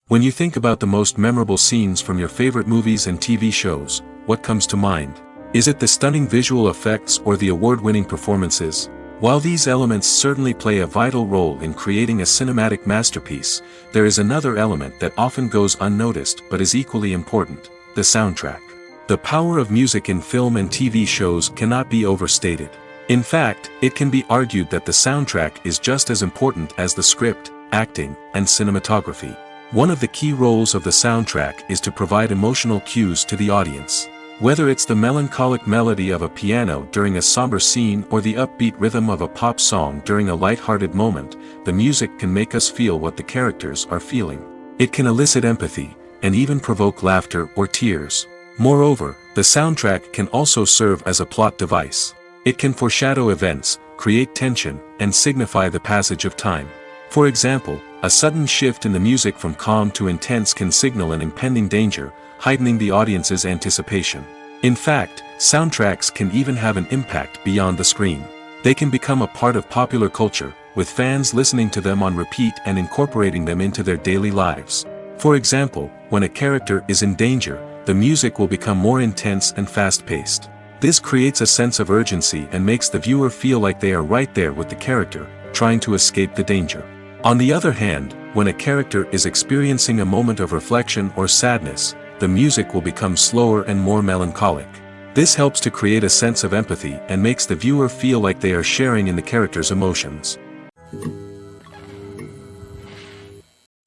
When you think about the most memorable scenes from your favorite movies and TV shows, what comes to mind? Is it the stunning visual effects or the award-winning performances? While these elements certainly play a vital role in creating a cinematic masterpiece, there is another element that often goes unnoticed but is equally important: the soundtrack. The power of music in film and TV shows cannot be overstated. In fact, it can be argued that the soundtrack is just as important as the script, acting, and cinematography. One of the key roles of the soundtrack is to provide emotional cues to the audience. Whether it's the melancholic melody of a piano during a somber scene or the upbeat rhythm of a pop song during a light-hearted moment, the music can make us feel what the characters are feeling. It can elicit empathy, and even provoke laughter or tears. Moreover, the soundtrack can also serve as a plot device. It can foreshadow events, create tension, and signify the passage of time. For example, a sudden shift in the music from calm to intense can signal an impending danger, heightening the audience's anticipation. In fact, soundtracks can even have an impact beyond the screen. They can become a part of popular culture, with fans listening to them on repeat and incorporating them into their daily lives. For example, when a character is in danger, the music will become more intense and fast-paced. This creates a sense of urgency and makes the viewer feel like they are right there with the character, trying to escape the danger. On the other hand, when a character is experiencing a moment of reflection or sadness, the music will become slower and more melancholic. This helps to create a sense of empathy and makes the viewer feel like they are sharing in the character's emotions.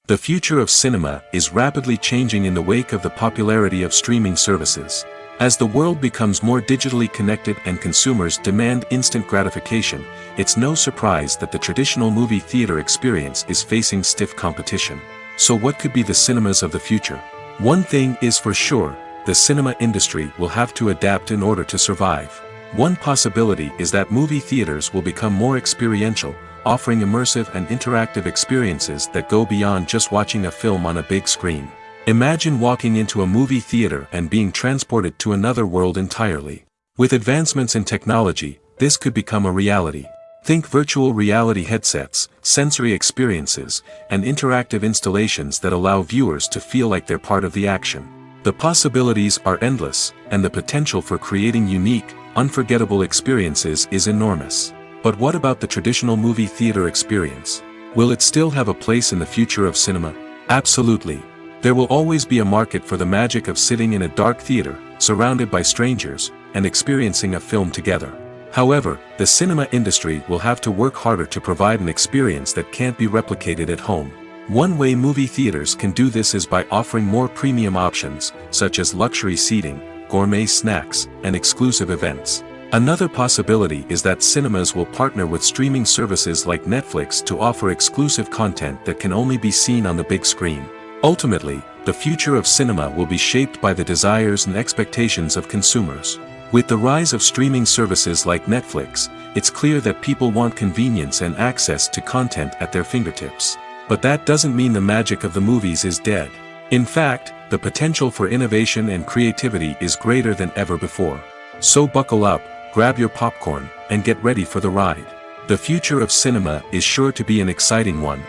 The future of cinema is rapidly changing in the wake of the popularity of streaming services. As the world becomes more digitally connected and consumers demand instant gratification, it's no surprise that the traditional movie theater experience is facing stiff competition. So what could be the cinemas of the future? One thing is for sure, the cinema industry will have to adapt in order to survive. One possibility is that movie theaters will become more experiential, offering immersive and interactive experiences that go beyond just watching a film on a big screen. Imagine walking into a movie theater and being transported to another world entirely. With advancements in technology, this could become a reality. Think virtual reality headsets, sensory experiences, and interactive installations that allow viewers to feel like they're part of the action. The possibilities are endless, and the potential for creating unique, unforgettable experiences is enormous. But what about the traditional movie theater experience? Will it still have a place in the future of cinema? Absolutely. There will always be a market for the magic of sitting in a dark theater, surrounded by strangers, and experiencing a film together. However, the cinema industry will have to work harder to provide an experience that can't be replicated at home. One way movie theaters can do this is by offering more premium options, such as luxury seating, gourmet snacks, and exclusive events. Another possibility is that cinemas will partner with streaming services like Netflix to offer exclusive content that can only be seen on the big screen. Ultimately, the future of cinema will be shaped by the desires and expectations of consumers. With the rise of streaming services like Netflix, it's clear that people want convenience and access to content at their fingertips. But that doesn't mean the magic of the movies is dead. In fact, the potential for innovation and creativity is greater than ever before. So buckle up, grab your popcorn, and get ready for the ride. The future of cinema is sure to be an exciting one.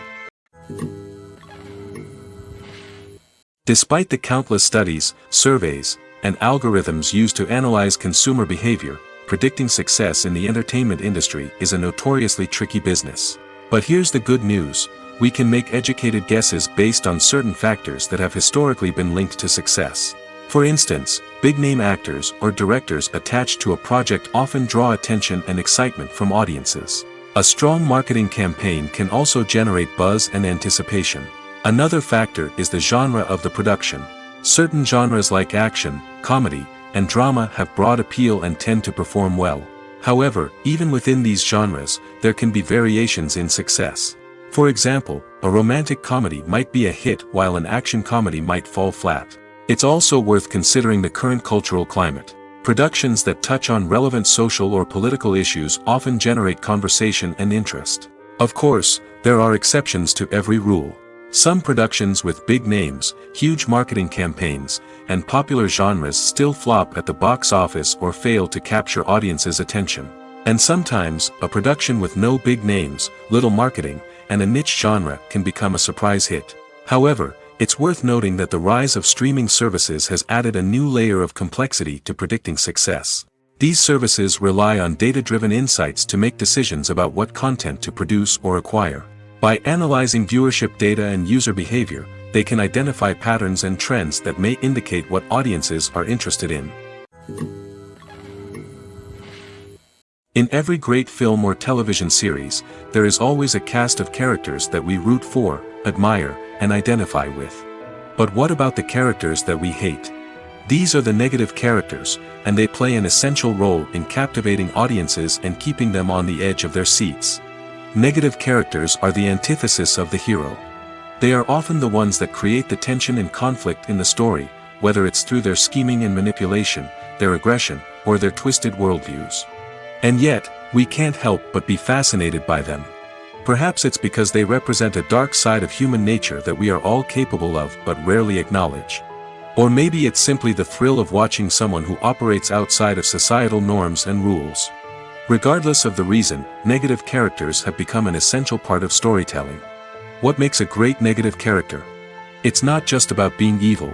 Despite the countless studies, surveys, and algorithms used to analyze consumer behavior, predicting success in the entertainment industry is a notoriously tricky business. But here's the good news: we can make educated guesses based on certain factors that have historically been linked to success. For instance, big-name actors or directors attached to a project often draw attention and excitement from audiences. A strong marketing campaign can also generate buzz and anticipation. Another factor is the genre of the production. Certain genres like action, comedy, and drama have broad appeal and tend to perform well. However, even within these genres, there can be variations in success. For example, a romantic comedy might be a hit while an action comedy might fall flat. It's also worth considering the current cultural climate. Productions that touch on relevant social or political issues often generate conversation and interest. Of course, there are exceptions to every rule. Some productions with big names, huge marketing campaigns, and popular genres still flop at the box office or fail to capture audiences' attention. And sometimes, a production with no big names, little marketing, and a niche genre can become a surprise hit. However, it's worth noting that the rise of streaming services has added a new layer of complexity to predicting success. These services rely on data-driven insights to make decisions about what content to produce or acquire. By analyzing viewership data and user behavior, they can identify patterns and trends that may indicate what audiences are interested in. In every great film or television series, there is always a cast of characters that we root for, admire, and identify with. But what about the characters that we hate? These are the negative characters, and they play an essential role in captivating audiences and keeping them on the edge of their seats. Negative characters are the antithesis of the hero. They are often the ones that create the tension and conflict in the story, whether it's through their scheming and manipulation, their aggression, or their twisted worldviews. And yet, we can't help but be fascinated by them. Perhaps it's because they represent a dark side of human nature that we are all capable of but rarely acknowledge. Or maybe it's simply the thrill of watching someone who operates outside of societal norms and rules. Regardless of the reason, negative characters have become an essential part of storytelling. What makes a great negative character? It's not just about being evil.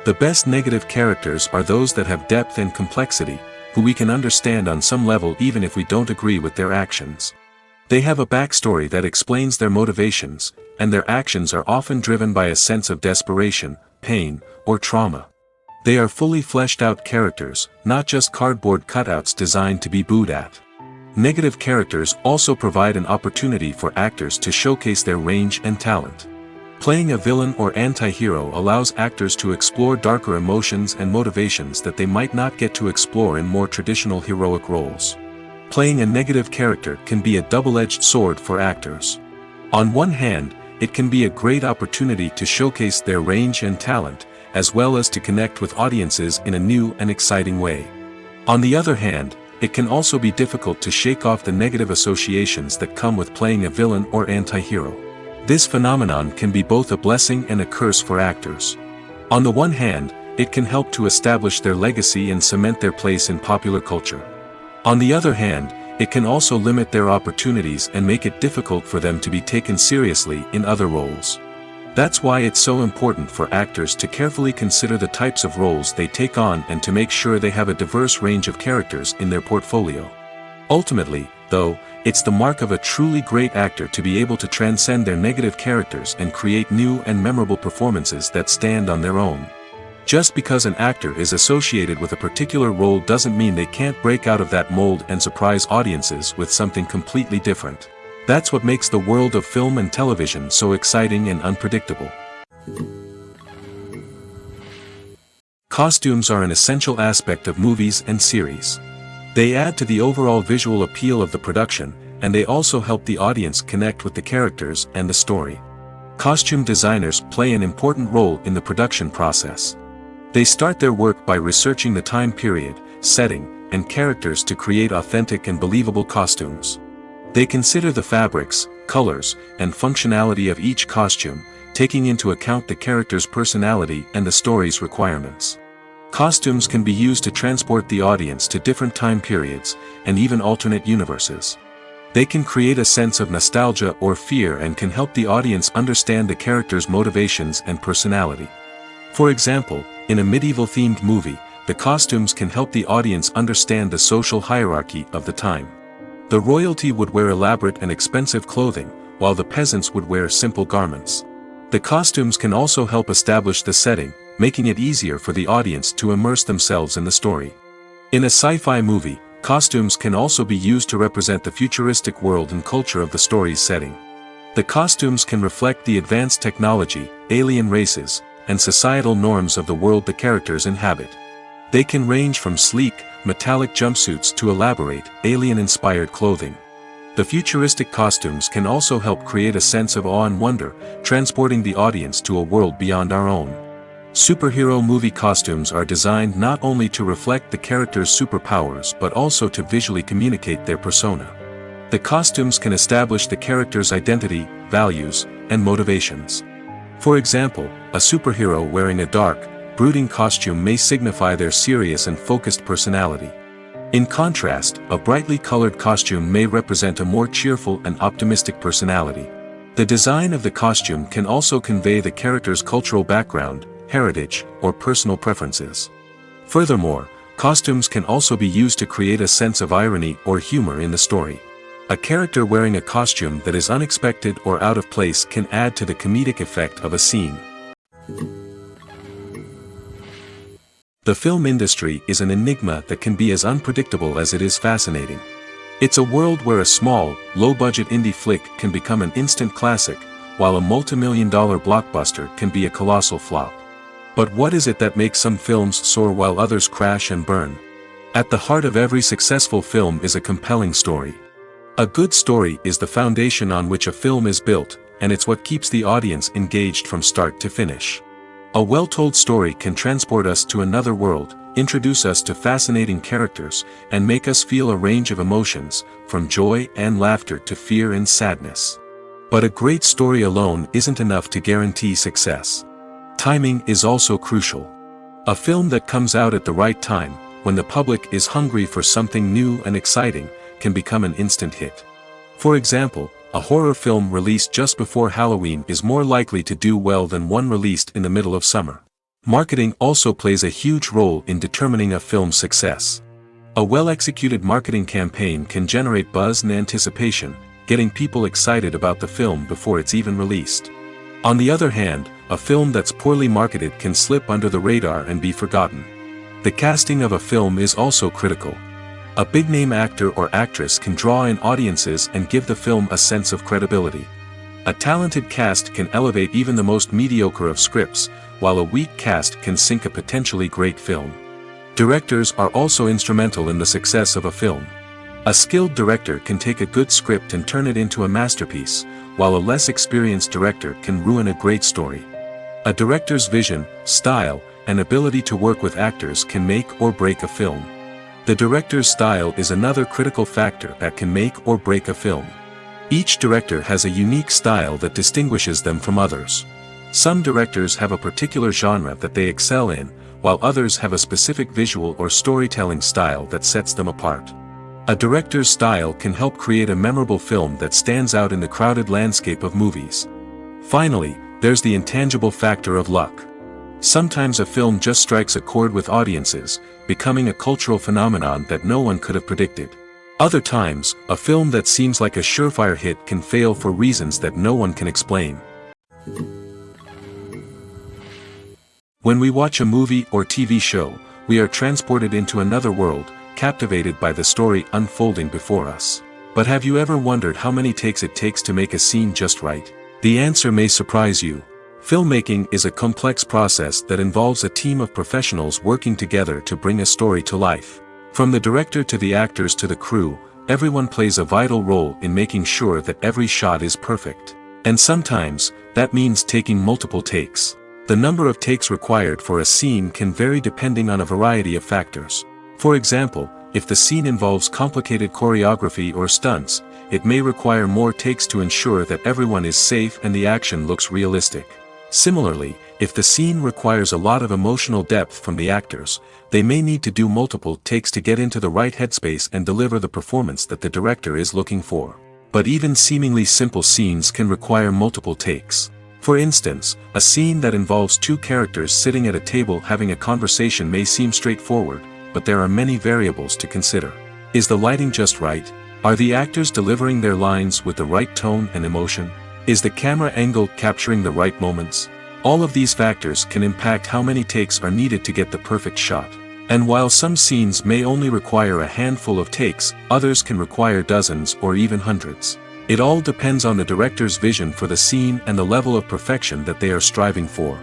The best negative characters are those that have depth and complexity, who we can understand on some level even if we don't agree with their actions. They have a backstory that explains their motivations, and their actions are often driven by a sense of desperation, pain, or trauma. They are fully fleshed out characters, not just cardboard cutouts designed to be booed at. Negative characters also provide an opportunity for actors to showcase their range and talent. Playing a villain or anti-hero allows actors to explore darker emotions and motivations that they might not get to explore in more traditional heroic roles. Playing a negative character can be a double-edged sword for actors. On one hand, it can be a great opportunity to showcase their range and talent, as well as to connect with audiences in a new and exciting way. On the other hand, it can also be difficult to shake off the negative associations that come with playing a villain or anti-hero. This phenomenon can be both a blessing and a curse for actors. On the one hand, it can help to establish their legacy and cement their place in popular culture. On the other hand, it can also limit their opportunities and make it difficult for them to be taken seriously in other roles. That's why it's so important for actors to carefully consider the types of roles they take on and to make sure they have a diverse range of characters in their portfolio. Ultimately, though, it's the mark of a truly great actor to be able to transcend their negative characters and create new and memorable performances that stand on their own. Just because an actor is associated with a particular role doesn't mean they can't break out of that mold and surprise audiences with something completely different. That's what makes the world of film and television so exciting and unpredictable. Costumes are an essential aspect of movies and series. They add to the overall visual appeal of the production, and they also help the audience connect with the characters and the story. Costume designers play an important role in the production process. They start their work by researching the time period, setting, and characters to create authentic and believable costumes. They consider the fabrics, colors, and functionality of each costume, taking into account the character's personality and the story's requirements. Costumes can be used to transport the audience to different time periods, and even alternate universes. They can create a sense of nostalgia or fear and can help the audience understand the character's motivations and personality. For example, in a medieval-themed movie, the costumes can help the audience understand the social hierarchy of the time. The royalty would wear elaborate and expensive clothing, while the peasants would wear simple garments. The costumes can also help establish the setting, making it easier for the audience to immerse themselves in the story. In a sci-fi movie, costumes can also be used to represent the futuristic world and culture of the story's setting. The costumes can reflect the advanced technology, alien races, and societal norms of the world the characters inhabit. They can range from sleek, metallic jumpsuits to elaborate, alien-inspired clothing. The futuristic costumes can also help create a sense of awe and wonder, transporting the audience to a world beyond our own. Superhero movie costumes are designed not only to reflect the character's superpowers but also to visually communicate their persona. The costumes can establish the character's identity, values, and motivations. For example, a superhero wearing a dark, brooding costume may signify their serious and focused personality. In contrast, a brightly colored costume may represent a more cheerful and optimistic personality. The design of the costume can also convey the character's cultural background, heritage, or personal preferences. Furthermore, costumes can also be used to create a sense of irony or humor in the story. A character wearing a costume that is unexpected or out of place can add to the comedic effect of a scene. The film industry is an enigma that can be as unpredictable as it is fascinating. It's a world where a small, low-budget indie flick can become an instant classic, while a multi-million-dollar blockbuster can be a colossal flop. But what is it that makes some films soar while others crash and burn? At the heart of every successful film is a compelling story. A good story is the foundation on which a film is built, and it's what keeps the audience engaged from start to finish. A well-told story can transport us to another world, introduce us to fascinating characters, and make us feel a range of emotions, from joy and laughter to fear and sadness. But a great story alone isn't enough to guarantee success. Timing is also crucial. A film that comes out at the right time, when the public is hungry for something new and exciting, can become an instant hit. For example, a horror film released just before Halloween is more likely to do well than one released in the middle of summer. Marketing also plays a huge role in determining a film's success. A well-executed marketing campaign can generate buzz and anticipation, getting people excited about the film before it's even released. On the other hand, a film that's poorly marketed can slip under the radar and be forgotten. The casting of a film is also critical. A big-name actor or actress can draw in audiences and give the film a sense of credibility. A talented cast can elevate even the most mediocre of scripts, while a weak cast can sink a potentially great film. Directors are also instrumental in the success of a film. A skilled director can take a good script and turn it into a masterpiece, while a less experienced director can ruin a great story. A director's vision, style, and ability to work with actors can make or break a film. The director's style is another critical factor that can make or break a film. Each director has a unique style that distinguishes them from others. Some directors have a particular genre that they excel in, while others have a specific visual or storytelling style that sets them apart. A director's style can help create a memorable film that stands out in the crowded landscape of movies. Finally, there's the intangible factor of luck. Sometimes a film just strikes a chord with audiences, becoming a cultural phenomenon that no one could have predicted. Other times, a film that seems like a surefire hit can fail for reasons that no one can explain. When we watch a movie or TV show, we are transported into another world, captivated by the story unfolding before us. But have you ever wondered how many takes it takes to make a scene just right? The answer may surprise you. Filmmaking is a complex process that involves a team of professionals working together to bring a story to life. From the director to the actors to the crew, everyone plays a vital role in making sure that every shot is perfect. And sometimes, that means taking multiple takes. The number of takes required for a scene can vary depending on a variety of factors. For example, if the scene involves complicated choreography or stunts, it may require more takes to ensure that everyone is safe and the action looks realistic. Similarly, if the scene requires a lot of emotional depth from the actors, they may need to do multiple takes to get into the right headspace and deliver the performance that the director is looking for. But even seemingly simple scenes can require multiple takes. For instance, a scene that involves two characters sitting at a table having a conversation may seem straightforward, but there are many variables to consider. Is the lighting just right? Are the actors delivering their lines with the right tone and emotion? Is the camera angle capturing the right moments? All of these factors can impact how many takes are needed to get the perfect shot. And while some scenes may only require a handful of takes, others can require dozens or even hundreds. It all depends on the director's vision for the scene and the level of perfection that they are striving for.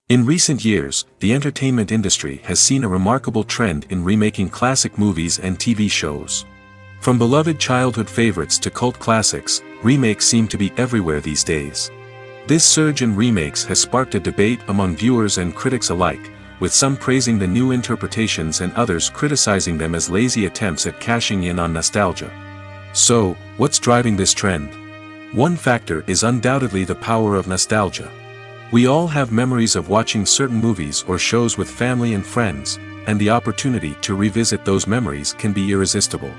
In recent years, the entertainment industry has seen a remarkable trend in remaking classic movies and TV shows. From beloved childhood favorites to cult classics, remakes seem to be everywhere these days. This surge in remakes has sparked a debate among viewers and critics alike, with some praising the new interpretations and others criticizing them as lazy attempts at cashing in on nostalgia. So, what's driving this trend? One factor is undoubtedly the power of nostalgia. We all have memories of watching certain movies or shows with family and friends, and the opportunity to revisit those memories can be irresistible.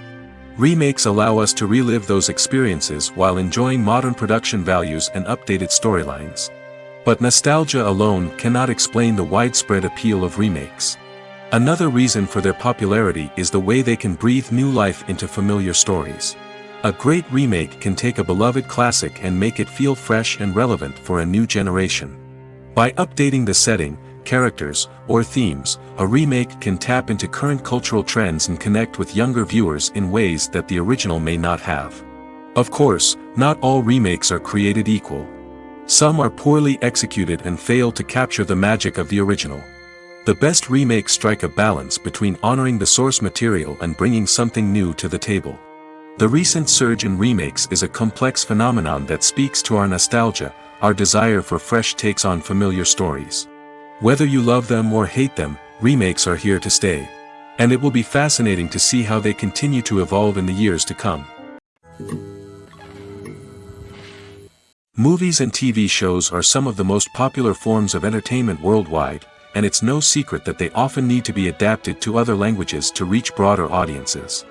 Remakes allow us to relive those experiences while enjoying modern production values and updated storylines. But nostalgia alone cannot explain the widespread appeal of remakes. Another reason for their popularity is the way they can breathe new life into familiar stories. A great remake can take a beloved classic and make it feel fresh and relevant for a new generation. By updating the setting, characters, or themes, a remake can tap into current cultural trends and connect with younger viewers in ways that the original may not have. Of course, not all remakes are created equal. Some are poorly executed and fail to capture the magic of the original. The best remakes strike a balance between honoring the source material and bringing something new to the table. The recent surge in remakes is a complex phenomenon that speaks to our nostalgia, our desire for fresh takes on familiar stories. Whether you love them or hate them, remakes are here to stay. And it will be fascinating to see how they continue to evolve in the years to come. Movies and TV shows are some of the most popular forms of entertainment worldwide, and it's no secret that they often need to be adapted to other languages to reach broader audiences.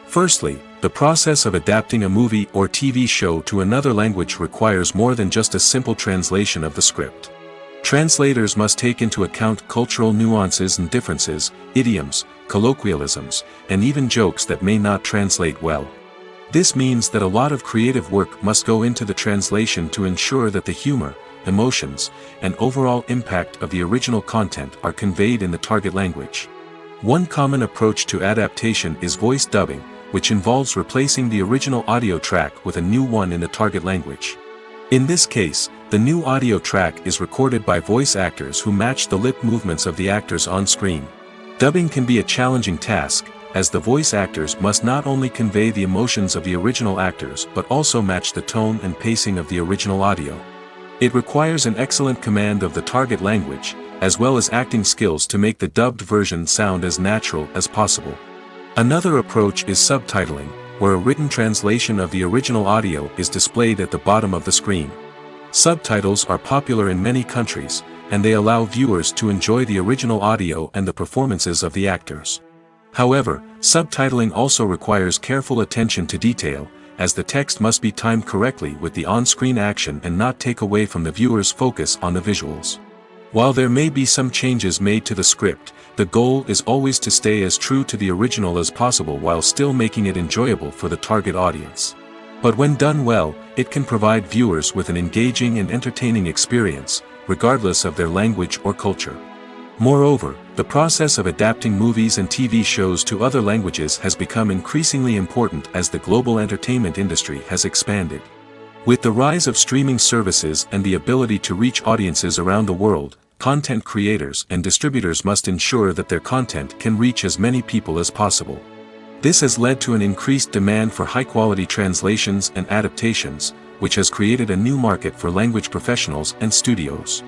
Firstly, the process of adapting a movie or TV show to another language requires more than just a simple translation of the script. Translators must take into account cultural nuances and differences, idioms, colloquialisms, and even jokes that may not translate well. This means that a lot of creative work must go into the translation to ensure that the humor, emotions, and overall impact of the original content are conveyed in the target language. One common approach to adaptation is voice dubbing, which involves replacing the original audio track with a new one in the target language. In this case, the new audio track is recorded by voice actors who match the lip movements of the actors on screen. Dubbing can be a challenging task, as the voice actors must not only convey the emotions of the original actors but also match the tone and pacing of the original audio. It requires an excellent command of the target language, as well as acting skills to make the dubbed version sound as natural as possible. Another approach is subtitling, where a written translation of the original audio is displayed at the bottom of the screen. Subtitles are popular in many countries, and they allow viewers to enjoy the original audio and the performances of the actors. However, subtitling also requires careful attention to detail, as the text must be timed correctly with the on-screen action and not take away from the viewer's focus on the visuals. While there may be some changes made to the script, the goal is always to stay as true to the original as possible while still making it enjoyable for the target audience. But when done well, it can provide viewers with an engaging and entertaining experience, regardless of their language or culture. Moreover, the process of adapting movies and TV shows to other languages has become increasingly important as the global entertainment industry has expanded. With the rise of streaming services and the ability to reach audiences around the world, content creators and distributors must ensure that their content can reach as many people as possible. This has led to an increased demand for high-quality translations and adaptations, which has created a new market for language professionals and studios.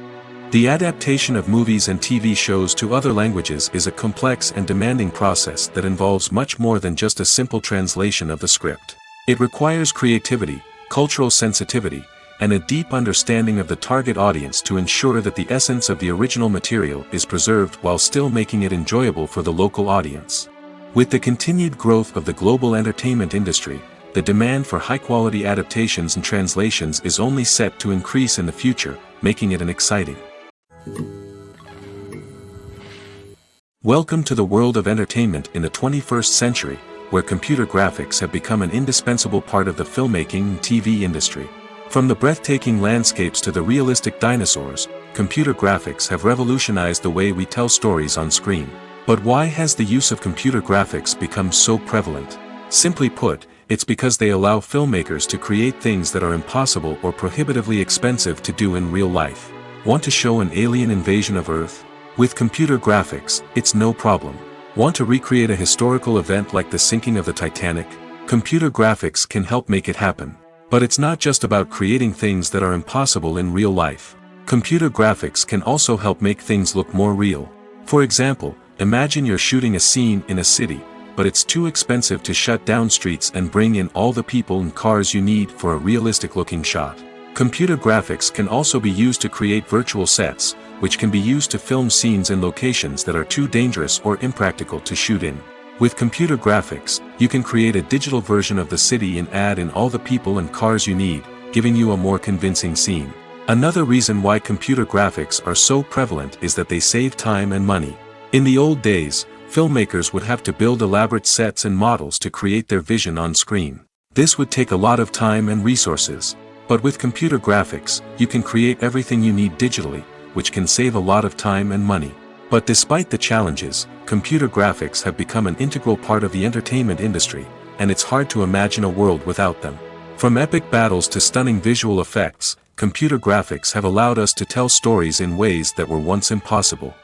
The adaptation of movies and TV shows to other languages is a complex and demanding process that involves much more than just a simple translation of the script. It requires creativity, cultural sensitivity, and a deep understanding of the target audience to ensure that the essence of the original material is preserved while still making it enjoyable for the local audience. With the continued growth of the global entertainment industry, the demand for high-quality adaptations and translations is only set to increase in the future, making it an exciting. Welcome to the world of entertainment in the 21st century, where computer graphics have become an indispensable part of the filmmaking and TV industry. From the breathtaking landscapes to the realistic dinosaurs, computer graphics have revolutionized the way we tell stories on screen. But why has the use of computer graphics become so prevalent? Simply put, it's because they allow filmmakers to create things that are impossible or prohibitively expensive to do in real life. Want to show an alien invasion of Earth? With computer graphics, it's no problem. Want to recreate a historical event like the sinking of the Titanic? Computer graphics can help make it happen. But it's not just about creating things that are impossible in real life. Computer graphics can also help make things look more real. For example, imagine you're shooting a scene in a city, but it's too expensive to shut down streets and bring in all the people and cars you need for a realistic-looking shot. Computer graphics can also be used to create virtual sets, which can be used to film scenes in locations that are too dangerous or impractical to shoot in. With computer graphics, you can create a digital version of the city and add in all the people and cars you need, giving you a more convincing scene. Another reason why computer graphics are so prevalent is that they save time and money. In the old days, filmmakers would have to build elaborate sets and models to create their vision on screen. This would take a lot of time and resources. But with computer graphics, you can create everything you need digitally, which can save a lot of time and money. But despite the challenges, computer graphics have become an integral part of the entertainment industry, and it's hard to imagine a world without them. From epic battles to stunning visual effects, computer graphics have allowed us to tell stories in ways that were once impossible.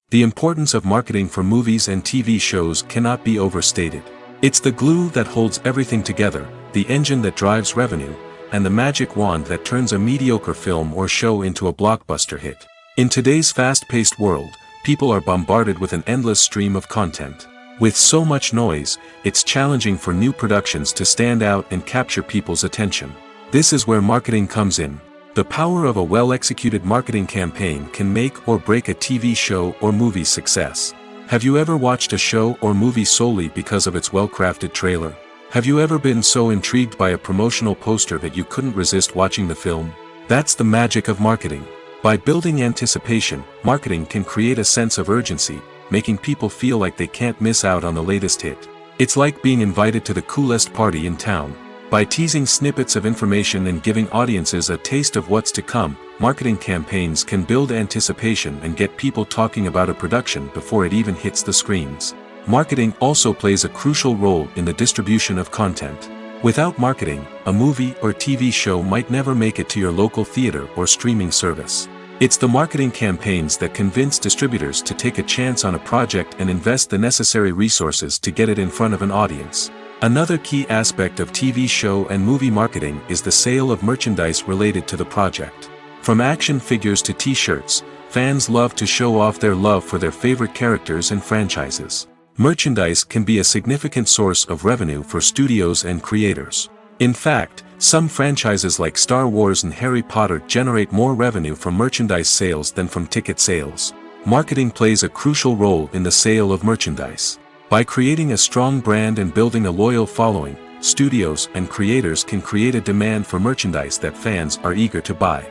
The importance of marketing for movies and TV shows cannot be overstated. It's the glue that holds everything together, the engine that drives revenue, and the magic wand that turns a mediocre film or show into a blockbuster hit. In today's fast-paced world, people are bombarded with an endless stream of content. With so much noise, it's challenging for new productions to stand out and capture people's attention. This is where marketing comes in. The power of a well-executed marketing campaign can make or break a TV show or movie's success. Have you ever watched a show or movie solely because of its well-crafted trailer? Have you ever been so intrigued by a promotional poster that you couldn't resist watching the film? That's the magic of marketing. By building anticipation, marketing can create a sense of urgency, making people feel like they can't miss out on the latest hit. It's like being invited to the coolest party in town. By teasing snippets of information and giving audiences a taste of what's to come, marketing campaigns can build anticipation and get people talking about a production before it even hits the screens. Marketing also plays a crucial role in the distribution of content. Without marketing, a movie or TV show might never make it to your local theater or streaming service. It's the marketing campaigns that convince distributors to take a chance on a project and invest the necessary resources to get it in front of an audience. Another key aspect of TV show and movie marketing is the sale of merchandise related to the project. From action figures to t-shirts, fans love to show off their love for their favorite characters and franchises. Merchandise can be a significant source of revenue for studios and creators. In fact, some franchises like Star Wars and Harry Potter generate more revenue from merchandise sales than from ticket sales. Marketing plays a crucial role in the sale of merchandise. By creating a strong brand and building a loyal following, studios and creators can create a demand for merchandise that fans are eager to buy.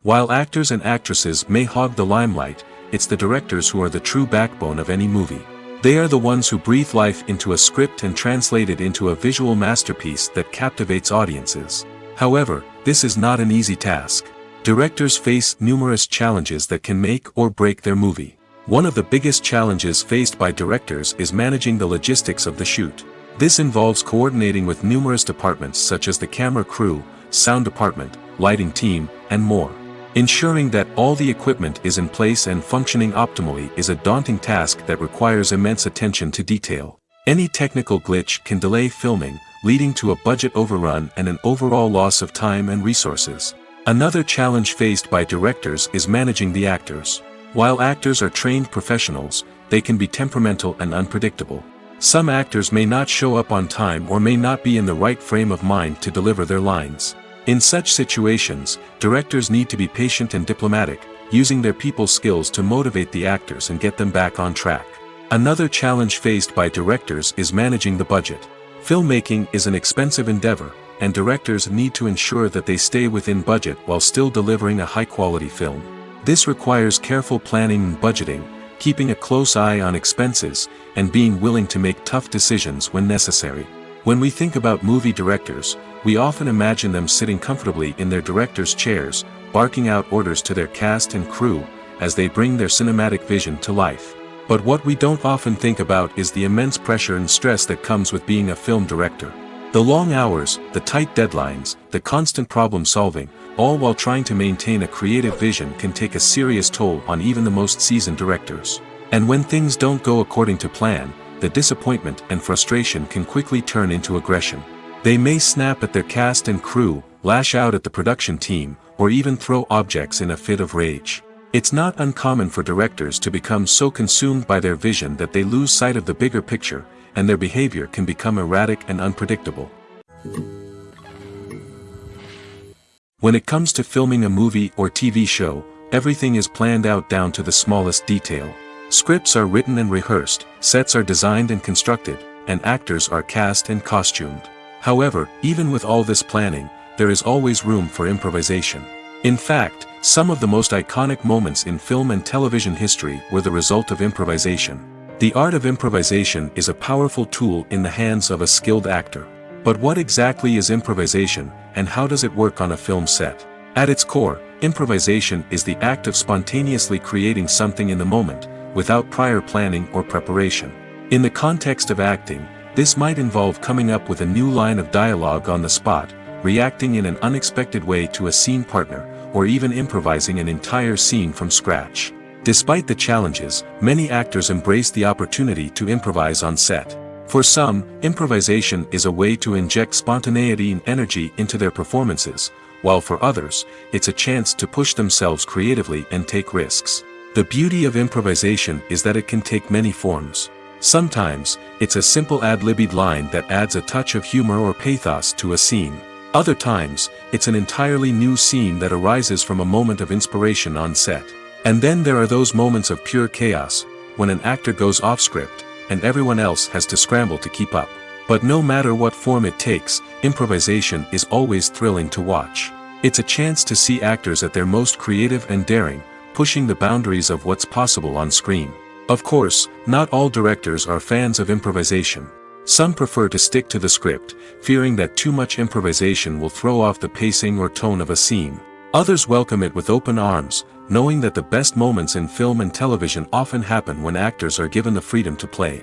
While actors and actresses may hog the limelight, it's the directors who are the true backbone of any movie. They are the ones who breathe life into a script and translate it into a visual masterpiece that captivates audiences. However, this is not an easy task. Directors face numerous challenges that can make or break their movie. One of the biggest challenges faced by directors is managing the logistics of the shoot. This involves coordinating with numerous departments such as the camera crew, sound department, lighting team, and more. Ensuring that all the equipment is in place and functioning optimally is a daunting task that requires immense attention to detail. Any technical glitch can delay filming, leading to a budget overrun and an overall loss of time and resources. Another challenge faced by directors is managing the actors. While actors are trained professionals, they can be temperamental and unpredictable. Some actors may not show up on time or may not be in the right frame of mind to deliver their lines. In such situations, directors need to be patient and diplomatic, using their people skills to motivate the actors and get them back on track. Another challenge faced by directors is managing the budget. Filmmaking is an expensive endeavor, and directors need to ensure that they stay within budget while still delivering a high-quality film. This requires careful planning and budgeting, keeping a close eye on expenses, and being willing to make tough decisions when necessary. When we think about movie directors, we often imagine them sitting comfortably in their director's chairs, barking out orders to their cast and crew, as they bring their cinematic vision to life. But what we don't often think about is the immense pressure and stress that comes with being a film director. The long hours, the tight deadlines, the constant problem solving, all while trying to maintain a creative vision can take a serious toll on even the most seasoned directors. And when things don't go according to plan, the disappointment and frustration can quickly turn into aggression. They may snap at their cast and crew, lash out at the production team, or even throw objects in a fit of rage. It's not uncommon for directors to become so consumed by their vision that they lose sight of the bigger picture, and their behavior can become erratic and unpredictable. When it comes to filming a movie or TV show, everything is planned out down to the smallest detail. Scripts are written and rehearsed, sets are designed and constructed, and actors are cast and costumed. However, even with all this planning, there is always room for improvisation. In fact, some of the most iconic moments in film and television history were the result of improvisation. The art of improvisation is a powerful tool in the hands of a skilled actor. But what exactly is improvisation, and how does it work on a film set? At its core, improvisation is the act of spontaneously creating something in the moment, without prior planning or preparation. In the context of acting, this might involve coming up with a new line of dialogue on the spot, reacting in an unexpected way to a scene partner, or even improvising an entire scene from scratch. Despite the challenges, many actors embrace the opportunity to improvise on set. For some, improvisation is a way to inject spontaneity and energy into their performances, while for others, it's a chance to push themselves creatively and take risks. The beauty of improvisation is that it can take many forms. Sometimes, it's a simple ad-libbed line that adds a touch of humor or pathos to a scene. Other times, it's an entirely new scene that arises from a moment of inspiration on set. And then there are those moments of pure chaos, when an actor goes off script, and everyone else has to scramble to keep up. But no matter what form it takes, improvisation is always thrilling to watch. It's a chance to see actors at their most creative and daring, pushing the boundaries of what's possible on screen. Of course, not all directors are fans of improvisation. Some prefer to stick to the script, fearing that too much improvisation will throw off the pacing or tone of a scene. Others welcome it with open arms, knowing that the best moments in film and television often happen when actors are given the freedom to play.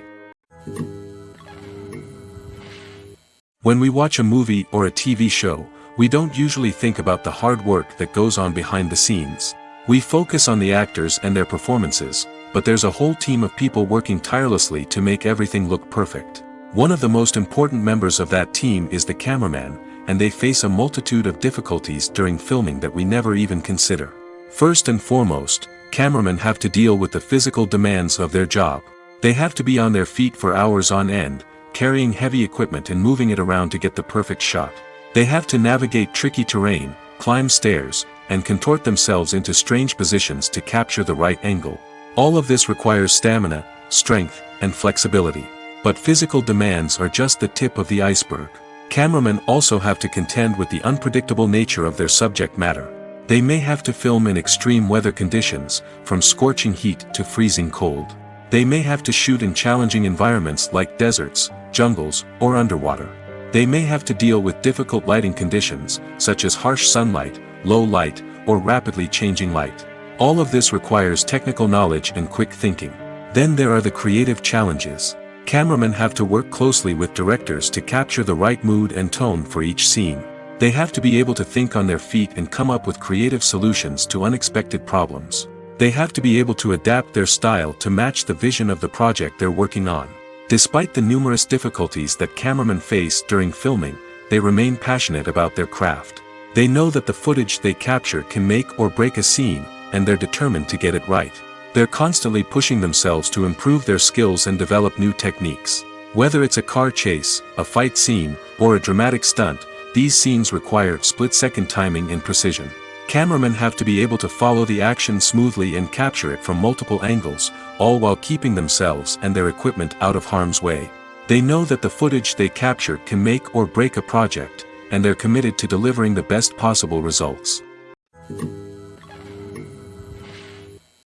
When we watch a movie or a TV show, we don't usually think about the hard work that goes on behind the scenes. We focus on the actors and their performances, but there's a whole team of people working tirelessly to make everything look perfect. One of the most important members of that team is the cameraman, and they face a multitude of difficulties during filming that we never even consider. First and foremost, cameramen have to deal with the physical demands of their job. They have to be on their feet for hours on end, carrying heavy equipment and moving it around to get the perfect shot. They have to navigate tricky terrain, climb stairs, and contort themselves into strange positions to capture the right angle. All of this requires stamina, strength, and flexibility. But physical demands are just the tip of the iceberg. Cameramen also have to contend with the unpredictable nature of their subject matter. They may have to film in extreme weather conditions, from scorching heat to freezing cold. They may have to shoot in challenging environments like deserts, jungles, or underwater. They may have to deal with difficult lighting conditions, such as harsh sunlight, low light, or rapidly changing light. All of this requires technical knowledge and quick thinking. Then there are the creative challenges. Cameramen have to work closely with directors to capture the right mood and tone for each scene. They have to be able to think on their feet and come up with creative solutions to unexpected problems. They have to be able to adapt their style to match the vision of the project they're working on. Despite the numerous difficulties that cameramen face during filming, they remain passionate about their craft. They know that the footage they capture can make or break a scene, and they're determined to get it right. They're constantly pushing themselves to improve their skills and develop new techniques. Whether it's a car chase, a fight scene, or a dramatic stunt, these scenes require split-second timing and precision. Cameramen have to be able to follow the action smoothly and capture it from multiple angles, all while keeping themselves and their equipment out of harm's way. They know that the footage they capture can make or break a project, and they're committed to delivering the best possible results.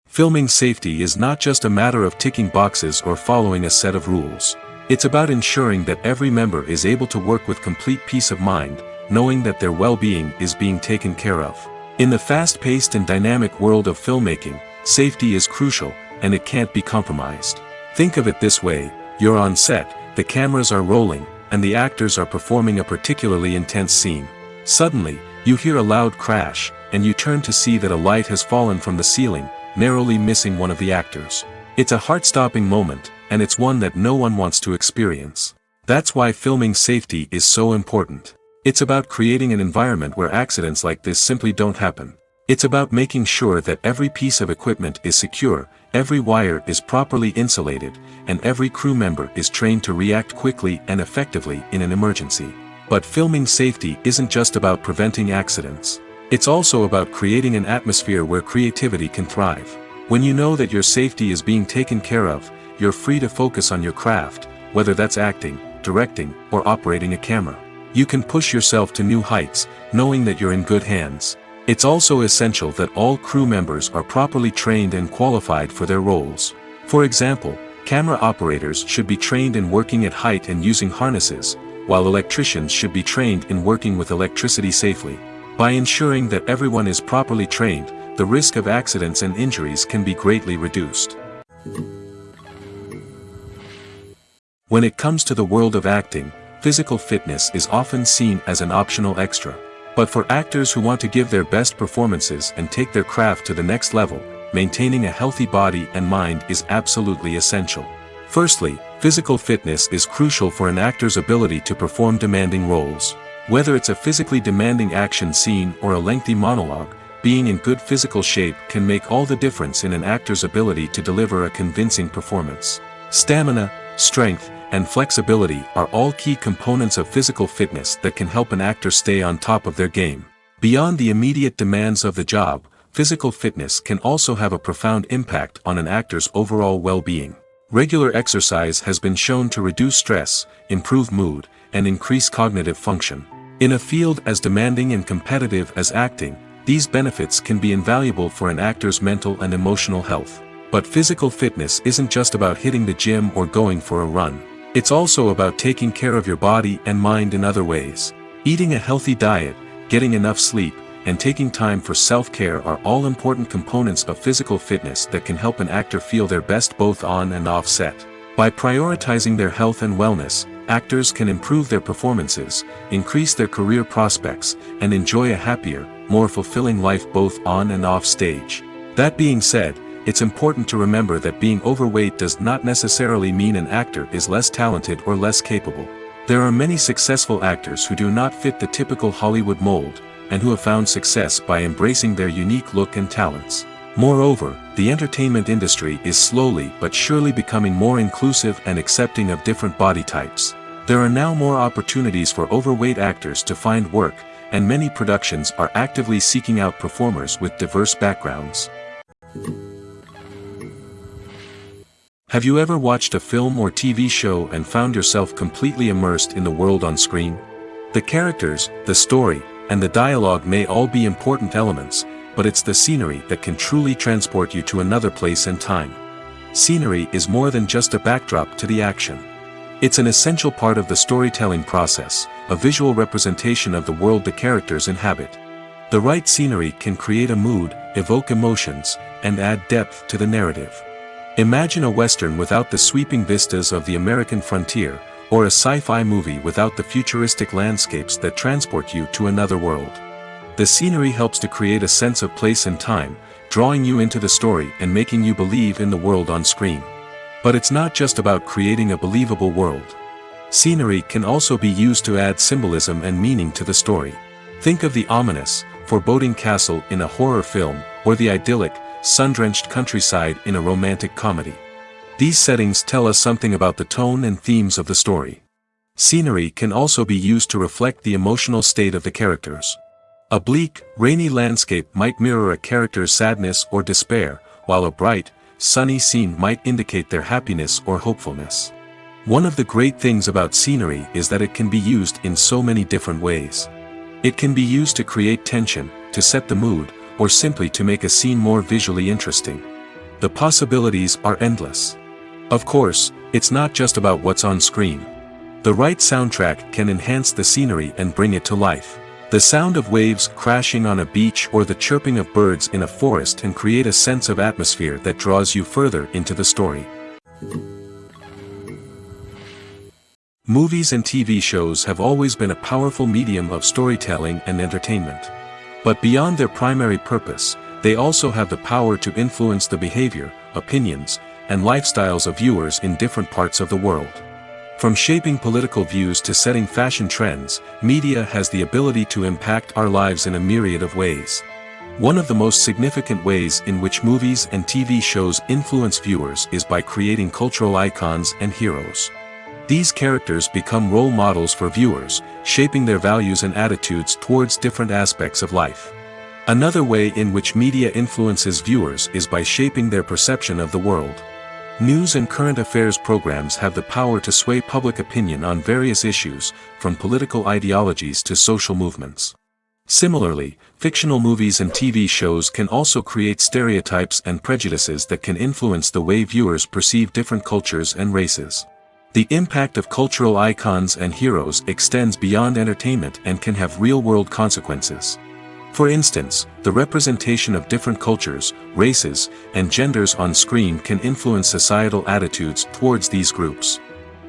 Filming safety is not just a matter of ticking boxes or following a set of rules. It's about ensuring that every member is able to work with complete peace of mind, knowing that their well-being is being taken care of. In the fast-paced and dynamic world of filmmaking, safety is crucial, and it can't be compromised. Think of it this way: you're on set, the cameras are rolling, and the actors are performing a particularly intense scene. Suddenly, you hear a loud crash, and you turn to see that a light has fallen from the ceiling, narrowly missing one of the actors. It's a heart-stopping moment, and it's one that no one wants to experience. That's why filming safety is so important. It's about creating an environment where accidents like this simply don't happen. It's about making sure that every piece of equipment is secure, every wire is properly insulated, and every crew member is trained to react quickly and effectively in an emergency. But filming safety isn't just about preventing accidents. It's also about creating an atmosphere where creativity can thrive. When you know that your safety is being taken care of, you're free to focus on your craft, whether that's acting, directing, or operating a camera. You can push yourself to new heights, knowing that you're in good hands. It's also essential that all crew members are properly trained and qualified for their roles. For example, camera operators should be trained in working at height and using harnesses, while electricians should be trained in working with electricity safely. By ensuring that everyone is properly trained, the risk of accidents and injuries can be greatly reduced. When it comes to the world of acting, physical fitness is often seen as an optional extra. But for actors who want to give their best performances and take their craft to the next level, maintaining a healthy body and mind is absolutely essential. Firstly, physical fitness is crucial for an actor's ability to perform demanding roles. Whether it's a physically demanding action scene or a lengthy monologue, being in good physical shape can make all the difference in an actor's ability to deliver a convincing performance. Stamina, strength, and flexibility are all key components of physical fitness that can help an actor stay on top of their game. Beyond the immediate demands of the job, physical fitness can also have a profound impact on an actor's overall well-being. Regular exercise has been shown to reduce stress, improve mood, and increase cognitive function. In a field as demanding and competitive as acting, these benefits can be invaluable for an actor's mental and emotional health. But physical fitness isn't just about hitting the gym or going for a run. It's also about taking care of your body and mind in other ways. Eating a healthy diet, getting enough sleep, and taking time for self-care are all important components of physical fitness that can help an actor feel their best both on and off set. By prioritizing their health and wellness, actors can improve their performances, increase their career prospects, and enjoy a happier, more fulfilling life both on and off stage. That being said, it's important to remember that being overweight does not necessarily mean an actor is less talented or less capable. There are many successful actors who do not fit the typical Hollywood mold, and who have found success by embracing their unique look and talents. Moreover, the entertainment industry is slowly but surely becoming more inclusive and accepting of different body types. There are now more opportunities for overweight actors to find work, and many productions are actively seeking out performers with diverse backgrounds. Have you ever watched a film or TV show and found yourself completely immersed in the world on screen? The characters, the story, and the dialogue may all be important elements, but it's the scenery that can truly transport you to another place and time. Scenery is more than just a backdrop to the action. It's an essential part of the storytelling process, a visual representation of the world the characters inhabit. The right scenery can create a mood, evoke emotions, and add depth to the narrative. Imagine a Western without the sweeping vistas of the American frontier, or a sci-fi movie without the futuristic landscapes that transport you to another world. The scenery helps to create a sense of place and time, drawing you into the story and making you believe in the world on screen. But it's not just about creating a believable world. Scenery can also be used to add symbolism and meaning to the story. Think of the ominous, foreboding castle in a horror film, or the idyllic, sun-drenched countryside in a romantic comedy. These settings tell us something about the tone and themes of the story. Scenery can also be used to reflect the emotional state of the characters. A bleak, rainy landscape might mirror a character's sadness or despair, while a bright, sunny scene might indicate their happiness or hopefulness. One of the great things about scenery is that it can be used in so many different ways. It can be used to create tension, to set the mood, or simply to make a scene more visually interesting. The possibilities are endless. Of course, it's not just about what's on screen. The right soundtrack can enhance the scenery and bring it to life. The sound of waves crashing on a beach or the chirping of birds in a forest can create a sense of atmosphere that draws you further into the story. Movies and TV shows have always been a powerful medium of storytelling and entertainment. But beyond their primary purpose, they also have the power to influence the behavior, opinions, and lifestyles of viewers in different parts of the world. From shaping political views to setting fashion trends, media has the ability to impact our lives in a myriad of ways. One of the most significant ways in which movies and TV shows influence viewers is by creating cultural icons and heroes. These characters become role models for viewers, shaping their values and attitudes towards different aspects of life. Another way in which media influences viewers is by shaping their perception of the world. News and current affairs programs have the power to sway public opinion on various issues, from political ideologies to social movements. Similarly, fictional movies and TV shows can also create stereotypes and prejudices that can influence the way viewers perceive different cultures and races. The impact of cultural icons and heroes extends beyond entertainment and can have real-world consequences. For instance, the representation of different cultures, races, and genders on screen can influence societal attitudes towards these groups.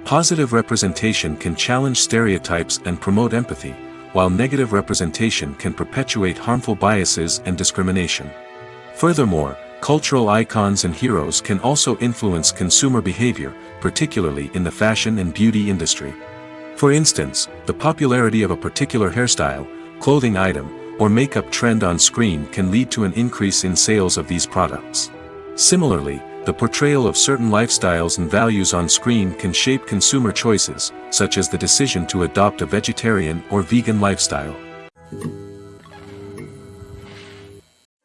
Positive representation can challenge stereotypes and promote empathy, while negative representation can perpetuate harmful biases and discrimination. Furthermore, cultural icons and heroes can also influence consumer behavior, particularly in the fashion and beauty industry. For instance, the popularity of a particular hairstyle, clothing item, or makeup trend on screen can lead to an increase in sales of these products. Similarly, the portrayal of certain lifestyles and values on screen can shape consumer choices, such as the decision to adopt a vegetarian or vegan lifestyle.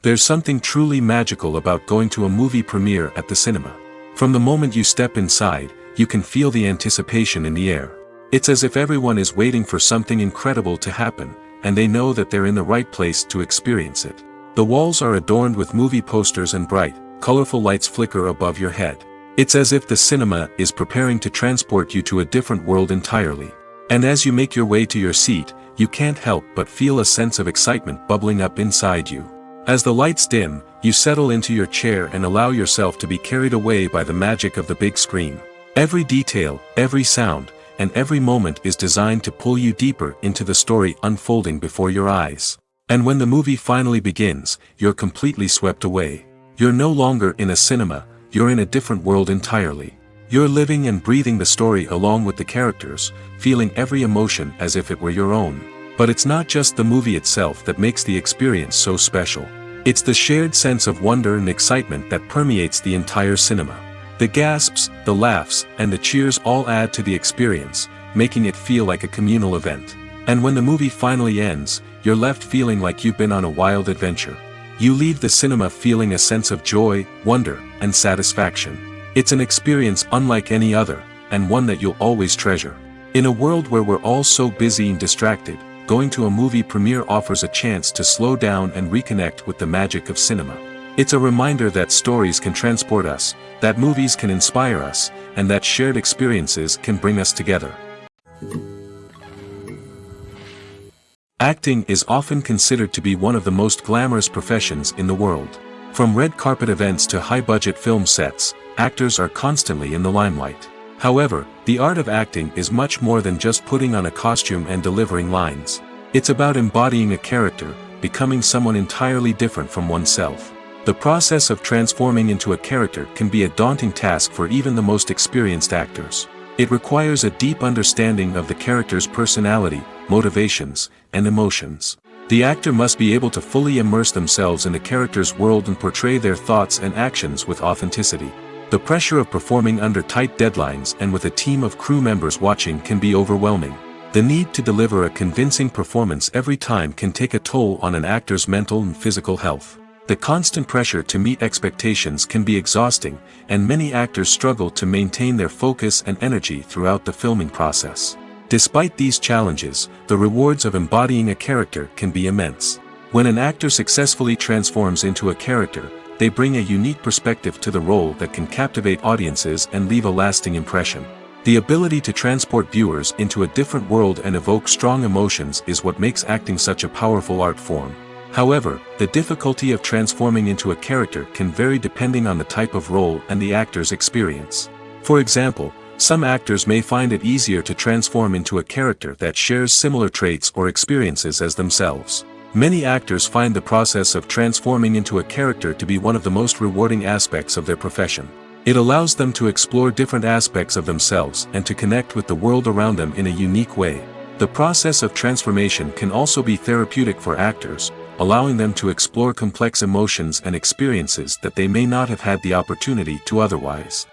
There's something truly magical about going to a movie premiere at the cinema. From the moment you step inside, you can feel the anticipation in the air. It's as if everyone is waiting for something incredible to happen, and they know that they're in the right place to experience it. The walls are adorned with movie posters and bright, colorful lights flicker above your head. It's as if the cinema is preparing to transport you to a different world entirely. And as you make your way to your seat, you can't help but feel a sense of excitement bubbling up inside you. As the lights dim, you settle into your chair and allow yourself to be carried away by the magic of the big screen. Every detail, every sound, and every moment is designed to pull you deeper into the story unfolding before your eyes. And when the movie finally begins, you're completely swept away. You're no longer in a cinema, you're in a different world entirely. You're living and breathing the story along with the characters, feeling every emotion as if it were your own. But it's not just the movie itself that makes the experience so special. It's the shared sense of wonder and excitement that permeates the entire cinema. The gasps, the laughs, and the cheers all add to the experience, making it feel like a communal event. And when the movie finally ends, you're left feeling like you've been on a wild adventure. You leave the cinema feeling a sense of joy, wonder, and satisfaction. It's an experience unlike any other, and one that you'll always treasure. In a world where we're all so busy and distracted, going to a movie premiere offers a chance to slow down and reconnect with the magic of cinema. It's a reminder that stories can transport us, that movies can inspire us, and that shared experiences can bring us together. Acting is often considered to be one of the most glamorous professions in the world. From red carpet events to high-budget film sets, actors are constantly in the limelight. However, the art of acting is much more than just putting on a costume and delivering lines. It's about embodying a character, becoming someone entirely different from oneself. The process of transforming into a character can be a daunting task for even the most experienced actors. It requires a deep understanding of the character's personality, motivations, and emotions. The actor must be able to fully immerse themselves in the character's world and portray their thoughts and actions with authenticity. The pressure of performing under tight deadlines and with a team of crew members watching can be overwhelming. The need to deliver a convincing performance every time can take a toll on an actor's mental and physical health. The constant pressure to meet expectations can be exhausting, and many actors struggle to maintain their focus and energy throughout the filming process. Despite these challenges, the rewards of embodying a character can be immense. When an actor successfully transforms into a character, they bring a unique perspective to the role that can captivate audiences and leave a lasting impression. The ability to transport viewers into a different world and evoke strong emotions is what makes acting such a powerful art form. However, the difficulty of transforming into a character can vary depending on the type of role and the actor's experience. For example, some actors may find it easier to transform into a character that shares similar traits or experiences as themselves. Many actors find the process of transforming into a character to be one of the most rewarding aspects of their profession. It allows them to explore different aspects of themselves and to connect with the world around them in a unique way. The process of transformation can also be therapeutic for actors, allowing them to explore complex emotions and experiences that they may not have had the opportunity to otherwise.